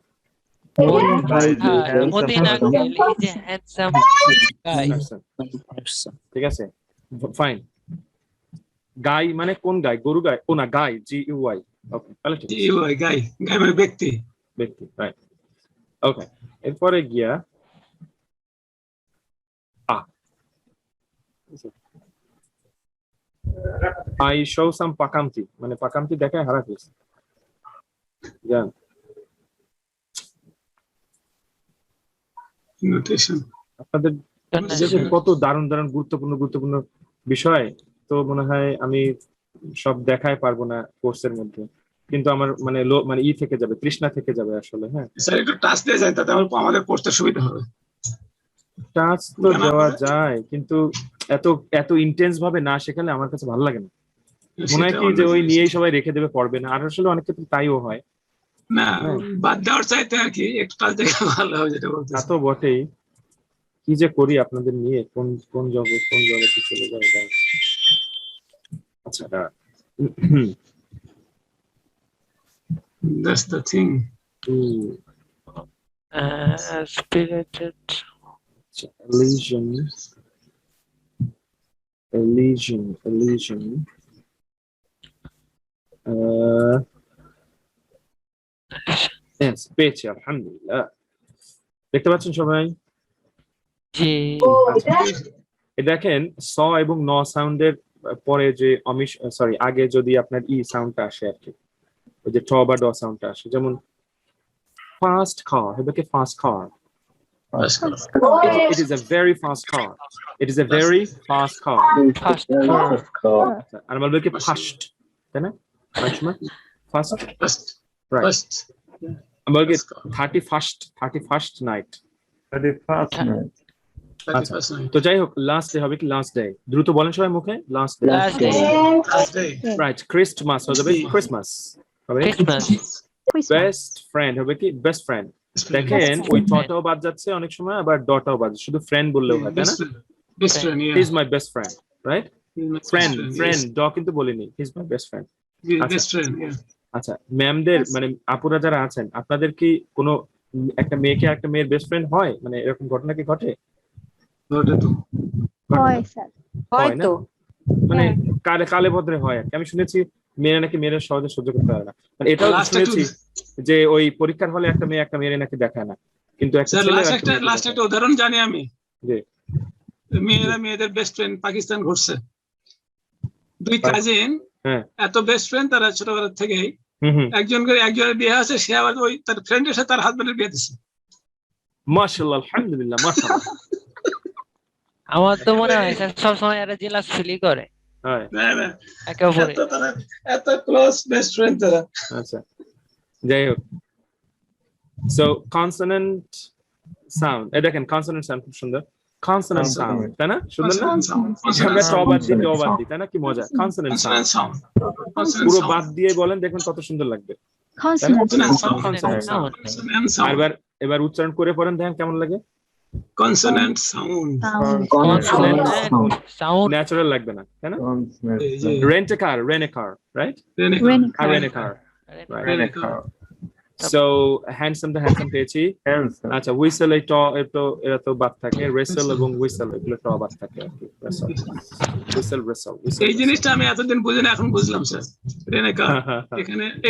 Speaker 9: Matin uncle is a handsome guy.
Speaker 2: ঠিক আছে, ফাইন। গাই মানে কোন গাই? গরু গাই? ও না, গাই, GUI। ওকে, তাহলে ঠিক আছে,
Speaker 5: GUI, গাই মানে ব্যক্তি,
Speaker 2: রাইট। ওকে, এরপরে গিয়া I show some pakamti, মানে পাকামতি দেখায় হারা ফেলছে, জান
Speaker 5: নোটেশন।
Speaker 2: আপনাদের কত দারুণ দারুণ গুরুত্বপূর্ণ বিষয়, তো মনে হয় আমি সব দেখায় পারবো না কোর্সের মধ্যে, কিন্তু আমার মানে ই থেকে যাবে, তৃষ্ণা থেকে যাবে আসলে। হ্যাঁ
Speaker 5: স্যার, একটু টাচ দিয়ে যায়, তাতে আমাদের কোর্সটা সুবিধা হবে।
Speaker 2: টাচ তো দেওয়া যায়, কিন্তু এত ইন্টেন্স ভাবে না শেখালে আমার কাছে ভালো লাগে না। মনে হয় কি যে ওই নিয়েই সবাই রেখে দেবে, পড়বে না, আর আসলে অনেক ক্ষেত্রে তাইও হয়
Speaker 5: না, বাদ দেওয়ার চাইতে আর কি একটু টাচ দেখে ভালো হবে, যেটা বলতে।
Speaker 2: তা তো বটেই, কি যে করি আপনাদের নিয়ে, কোন জগতে চলে যায়। আচ্ছা,
Speaker 5: That's the thing.
Speaker 9: Spirited
Speaker 2: Elysian. Yes, পেয়েছি, আলহামদুলিল্লাহ। দেখতে পাচ্ছেন সবাই?
Speaker 9: জি।
Speaker 2: দেখেন স এবং ন সাউন্ডের পরে যে আগে যদি আপনার ই সাউন্ডটা আসে আর কি, ওই যে ট বা ড সাউন্ডটা আসে, যেমন ফাস্ট কার হবে কি fast car, it is a very fast car, it is a very fast car, আর বলবে কি ফাস্ট, তাই না? Fast, right. আমরা বলবো 31st নাইট, তো যাই হোক, লাস্ট ডে হবে কি লাস্ট ডে, দ্রুত বলেন সবাই মুখে, লাস্ট ডে, রাইট। ক্রিসমাস হবে ক্রিসমাস, হবে বেস্ট ফ্রেন্ড হবে কি বেস্ট ফ্রেন্ড। দেখেন ওই টটাও বাদ যাচ্ছে অনেক সময়, আবার ডটাও বাদ, শুধু ফ্রেন্ড বললেও হয়, তাই না? He is my best friend, right? Friend ড কিন্তু বলিনি, he is my best friend. আচ্ছা, ম্যামদের মানে আপুরা যারা আছেন, আপনাদের কি কোনো একটা মেয়েকে একটা মেয়ের বেস্ট ফ্রেন্ড হয়? মানে এরকম ঘটনা কি ঘটে? হয় না, মানে কালে ভদ্রে হয়। আমি শুনেছি মেয়েরা নাকি মেয়েরা সহজে সহ্য করতে পারে না, এটাও শুনেছি যে ওই পরীক্ষার হলে একটা মেয়ের নাকি দেখায় না, কিন্তু
Speaker 5: একটা উদাহরণ জানি আমি, মেয়েদের বেস্ট ফ্রেন্ড পাকিস্তান ঘুরছে, দুই কাজিন এত বেস্ট ফ্রেন্ড, তারা ছোটবেলা থেকেই একজনের বিয়ে আছে, সে আবার ওই তার ফ্রেন্ডের সাথে তার হাজবেন্ডের বিয়ে দিচ্ছে।
Speaker 2: মাশাআল্লাহ, আলহামদুলিল্লাহ, মাশাআল্লাহ।
Speaker 9: আমার তো মনে হয় সব সময় এরা জেলাস ফিল করে, একে অপরে
Speaker 5: এত ক্লোজ বেস্ট ফ্রেন্ড তারা।
Speaker 2: আচ্ছা, যাই হোক, সো কনসোনেন্ট সাউন্ড, দেখেন কনসোনেন্ট সাউন্ড খুব সুন্দর। কনসোনেন্ট সাউন্ড, তাই না? সুন্দর না?
Speaker 5: Consonant
Speaker 2: আমরা ট বাদ দিই, ড
Speaker 1: Consonant
Speaker 2: বাদ
Speaker 1: sound.
Speaker 2: দিই, তাই না? কি মজা! Consonant sound,
Speaker 5: sound. Consonant
Speaker 2: পুরো
Speaker 5: sound.
Speaker 2: বাদ দিয়ে বলেন, দেখুন কত সুন্দর লাগবে।
Speaker 6: Consonant
Speaker 5: Consonant
Speaker 6: sound.
Speaker 5: sound.
Speaker 2: Consonant sound.
Speaker 5: Consonant
Speaker 2: আর
Speaker 5: sound.
Speaker 2: এবার উচ্চারণ করে পড়েন, দেখেন কেমন লাগে।
Speaker 5: Consonant sound.
Speaker 6: Sound.
Speaker 2: Consonant
Speaker 1: Sound.
Speaker 9: Sound.
Speaker 2: Natural লাগবে না, তাই না?
Speaker 10: Consonant
Speaker 5: জি, জি।
Speaker 10: sound.
Speaker 2: রেন্ট এ কার, রেন এ কার, রাইট?
Speaker 5: Renecar.
Speaker 2: আর রেন এ
Speaker 6: Renecar.
Speaker 2: কার, right?
Speaker 5: Renecar.
Speaker 2: সো হ্যান্ডসাম তো হ্যান্ডসাম পেয়েছি।
Speaker 10: Handsome.
Speaker 2: আচ্ছা, হুইসেল এই ট এরা তো বাদ থাকে, রেসেল এবং হুইসেল এগুলো ট বাদ থাকে আর কি। হুইসেল রেসেল
Speaker 5: এই জিনিসটা আমি এতদিন বুঝিনি, এখন বুঝলাম স্যার। রেনেকার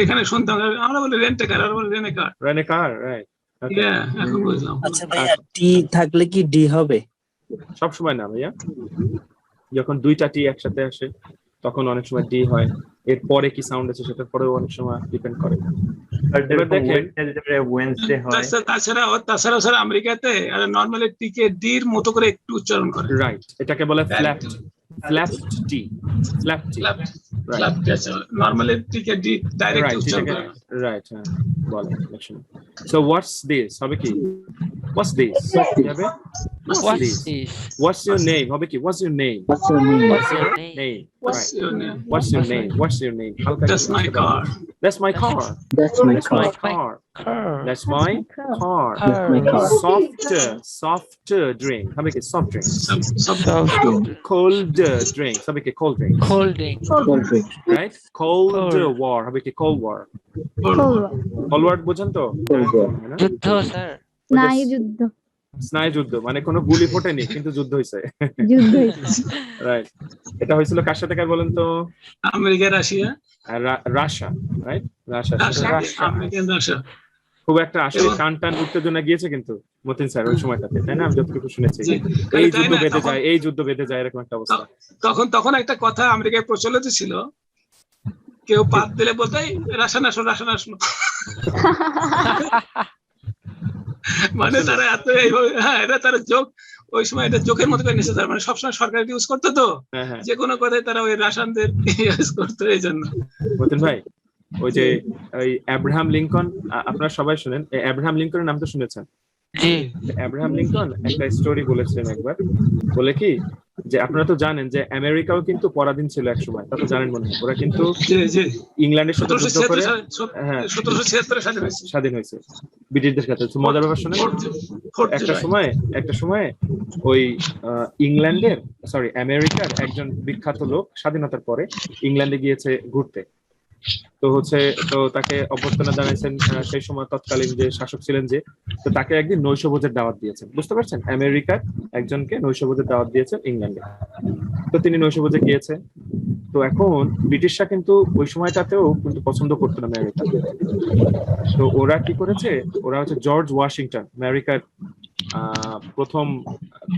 Speaker 5: এখানে শুনতাম আমরা বলি রেন্টেকার, আর বলি রেনেকার।
Speaker 2: রেন এ কার, রাইট?
Speaker 5: এখন বুঝলাম।
Speaker 12: আচ্ছা ভাইয়া, টি থাকলে কি ডি হবে?
Speaker 2: সব সময় না ভাইয়া, যখন দুইটা টি একসাথে আসে তখন অনেক সময় ডি হয়। এর পরে কি সাউন্ড আছে সেটার পরেও অনেক সময় ডিপেন্ড করে। এবার দেখেন,
Speaker 10: ওয়েডনেসডে হয়।
Speaker 5: তাছাড়াও স্যার আমেরিকাতে নর্মালি টিকে ডির মতো করে একটু উচ্চারণ করে।
Speaker 2: রাইট, এটাকে বলে ফ্ল্যাপড, ফ্ল্যাপড টি, ফ্ল্যাপড টি,
Speaker 5: নর্মালি টিকে ডি ডাইরেক্ট
Speaker 2: রাইট,
Speaker 5: উচ্চারণ
Speaker 2: এটাকে
Speaker 5: করে।
Speaker 2: রাইট, হ্যাঁ বলে। সো হোয়াটস দিস হবে কি? হোয়াটস দিস হবে
Speaker 9: What's
Speaker 2: this?
Speaker 9: this?
Speaker 2: What's your name হবে কি? What's your name?
Speaker 1: What's your name?
Speaker 9: What's your name?
Speaker 2: Name,
Speaker 5: What's
Speaker 2: right?
Speaker 5: your name?
Speaker 2: What's your name? What's your name? হালকা
Speaker 5: That's
Speaker 2: একটু
Speaker 5: my
Speaker 2: বলতে
Speaker 5: car.
Speaker 2: পারবেন। That's my car.
Speaker 1: That's my
Speaker 2: That's
Speaker 1: car.
Speaker 2: my car.
Speaker 9: Car.
Speaker 2: That's my car.
Speaker 1: That's my car.
Speaker 2: Softer drink হবে কি? Soft drink.
Speaker 9: Soft.
Speaker 2: Colder drink হবে কি? Cold drink.
Speaker 9: Holding.
Speaker 1: Cold drink.
Speaker 2: Right? Cold
Speaker 9: Cold.
Speaker 2: war হবে কি? Cold war.
Speaker 6: Cold.
Speaker 2: Cold war বোঝেন তো?
Speaker 1: Cold war.
Speaker 9: যুদ্ধ স্যার।
Speaker 6: স্নায়ুযুদ্ধ।
Speaker 2: স্নায়ুযুদ্ধ মানে কোনো গুলি ফোটেনি কিন্তু যুদ্ধ হয়েছে।
Speaker 6: যুদ্ধ হয়েছে।
Speaker 2: রাইট, এটা হয়েছিল কার সাথে কার বলেন তো?
Speaker 5: America, Russia,
Speaker 2: Russia, right? Russia,
Speaker 5: American Russia.
Speaker 2: খুব একটা আসলে টান টান উত্তেজনা গিয়েছে কিন্তু মতিন স্যার ওই সময়টাতে, তাই না? আমি যতটুকু শুনেছি
Speaker 5: জি।
Speaker 2: এই
Speaker 5: তাই
Speaker 2: যুদ্ধ
Speaker 5: না?
Speaker 2: বেঁধে
Speaker 5: তখন-
Speaker 2: যায়, এই যুদ্ধ বেঁধে যায়, এরকম একটা অবস্থা।
Speaker 5: তখন একটা কথা আমেরিকায় প্রচলিত ছিল, কেউ পাত দিলে বলতে রাসায়ন আসলো, রাসায়ন আসলো। মানে তারা এত হ্যাঁ, এটা তারা যোগ, ওই সময় এটা জোকের মতো করে নিচ্ছে। মানে সবসময় সরকার ইউজ করতো তো,
Speaker 2: হ্যাঁ হ্যাঁ,
Speaker 5: যে কোনো কথায় তারা ওই রাসায়নদের ইউজ করতো, এই জন্য।
Speaker 2: মতিন ভাই, ওই যে ওই অ্যাব্রাহাম লিঙ্কন, আপনারা সবাই শুনেন, এই অ্যাব্রাহাম লিঙ্কনের নাম তো শুনেছেন?
Speaker 9: জি।
Speaker 2: অ্যাব্রাহাম লিঙ্কন একটা স্টোরি বলেছিলেন একবার, বলে কি যে আপনারা তো জানেন যে আমেরিকাও কিন্তু পরাধীন ছিল এক সময়, তা তো জানেন মনে হয়। ওরা কিন্তু ইংল্যান্ডের সাথে যুদ্ধ করে
Speaker 5: 1776 স্বাধীন হয়েছে,
Speaker 2: স্বাধীন হয়েছে ব্রিটিশদের কাছে। মজার ব্যাপার শুনেন, একটা সময় ওই ইংল্যান্ডের আমেরিকার একজন বিখ্যাত লোক স্বাধীনতার পরে ইংল্যান্ডে গিয়েছে ঘুরতে। তো তাকে অভ্যর্থনা জানাইছেন সেই সময় তৎকালীন যে শাসক ছিলেন, যে তো তাকে একদিন নৈশভোজের দাওয়াত দিয়েছেন, বুঝতে পারছেন? আমেরিকার একজনকে নৈশভোজের দাওয়াত দিয়েছেন ইংল্যান্ডে। তো তিনি নৈশভোজে গিয়েছে। তো এখন ব্রিটিশরা কিন্তু ওই সময়টাতেও কিন্তু পছন্দ করতো না আমেরিকা। তো ওরা কি করেছে, ওরা হচ্ছে জর্জ ওয়াশিংটন, আমেরিকার প্রথম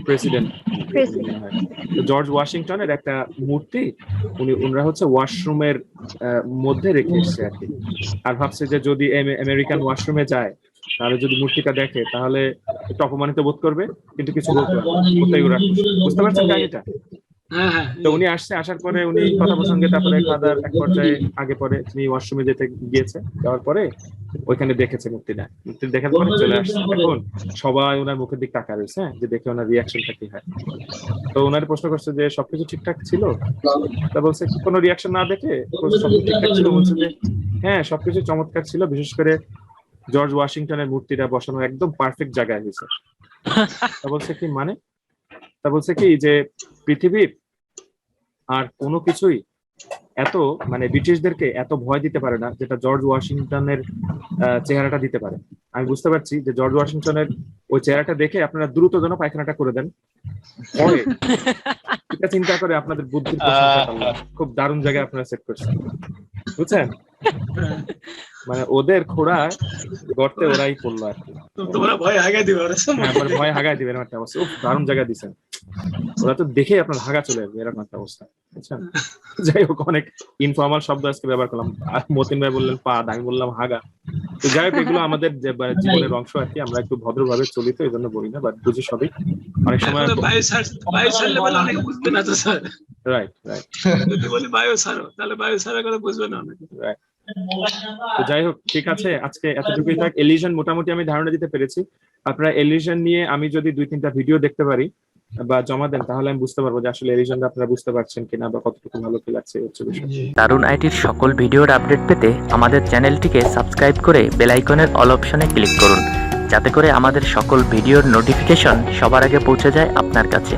Speaker 2: প্রেসিডেন্ট। জর্জ ওয়াশিংটনের একটা মূর্তি ওনারা হচ্ছে ওয়াশরুমের মধ্যে রেখে এসছে আর কি। আর ভাবছে যে যদি আমেরিকান ওয়াশরুমে যায় তাহলে যদি মূর্তিটা দেখে তাহলে একটু অপমানিত বোধ করবে, কিন্তু কিছু বলতে পারবে না। কোথায় ওরা, বুঝতে পারছেন কাহিনীটা? তো উনি আসার পরে উনি কথা প্রসঙ্গে তারপরে খাদার এক পর্যায়ে আগে পরে তিনি ওয়াশরুমে গিয়েছে, যাওয়ার পরে ওইখানে দেখেছে মুক্তি দেখার পরে চলে আসছে। এখন সবাই ওনার মুখের দিক তাকা রয়েছে, যে দেখে ওনার রিয়াকশনটা কি হয়। তো ওনার প্রশ্ন করছে যে সবকিছু ঠিকঠাক ছিল? তা বলছে কোনো রিয়াকশন না দেখে সবকিছু ঠিকঠাক ছিল। বলছে যে হ্যাঁ, সবকিছু চমৎকার ছিল, বিশেষ করে জর্জ ওয়াশিংটনের মূর্তিটা বসানো একদম পারফেক্ট জায়গায় হয়েছে। তা বলছে কি মানে? তা বলছে কি যে পৃথিবীর আর কোনো কিছুই এত মানে ব্রিটিশদেরকে এত ভয় দিতে পারে না যেটা জর্জ ওয়াশিংটনের চেহারাটা দিতে পারে। আমি বুঝতে পারছি যে জর্জ ওয়াশিংটনের ওই চেহারাটা দেখে আপনারা দ্রুত যেন পায়খানাটা করে দেন, পরে এটা চিন্তা করে আপনাদের বুদ্ধির প্রশংসা করলাম। খুব দারুণ জায়গায় আপনারা সেট করছেন, বুঝছেন? মানে ওদের খোড়া গর্তে ওরাই পড়লো আর কি।
Speaker 5: তোমরা ভয় হাগাই দিবে,
Speaker 2: ভয় হাগাই দিবে, এরকম একটা অবস্থা। দারুণ জায়গায় দিচ্ছেন, ওরা তো দেখে আপনার হাগা চলে আসবে, এরকম একটা অবস্থা, বুঝছেন? যাই হোক, অনেক ইনফর্মাল শব্দ আজকে ব্যবহার করলাম। আর মতিন ভাই বললেন পাদ, আমি বললাম হাগা। তো যাই হোক, এগুলো আমাদের জীবনের অংশ আর কি। আমরা একটু ভদ্রভাবে চলি তো এই জন্য বলি না, বাট বুঝি সবই। অনেক সময় রাইট রাইট,
Speaker 5: যদি বলি বায়ো ছাড়ো তাহলে বায়ো ছাড়ার কথা বুঝবে না অনেকে।
Speaker 2: রাইট। তো যাই হোক, ঠিক আছে, আজকে এতটুকুই থাক। এলিশন মোটামুটি আমি ধারণা দিতে পেরেছি। আপনারা এলিশন নিয়ে আমি যদি 2-3টা ভিডিও দেখতে পারি বা জমা দেন, তাহলে আমি বুঝতে পারবো যে আসলে এর জন্য আপনারা বুঝতে পারছেন কিনা বা কতটুকু ভালো কি লাগছে হচ্ছে বিষয়।
Speaker 13: দারুন আইটির সকল ভিডিওর আপডেট পেতে আমাদের চ্যানেলটিকে সাবস্ক্রাইব করে বেল আইকনের অল অপশনে ক্লিক করুন, যাতে করে আমাদের সকল ভিডিওর নোটিফিকেশন সবার আগে পৌঁছে যায় আপনার কাছে।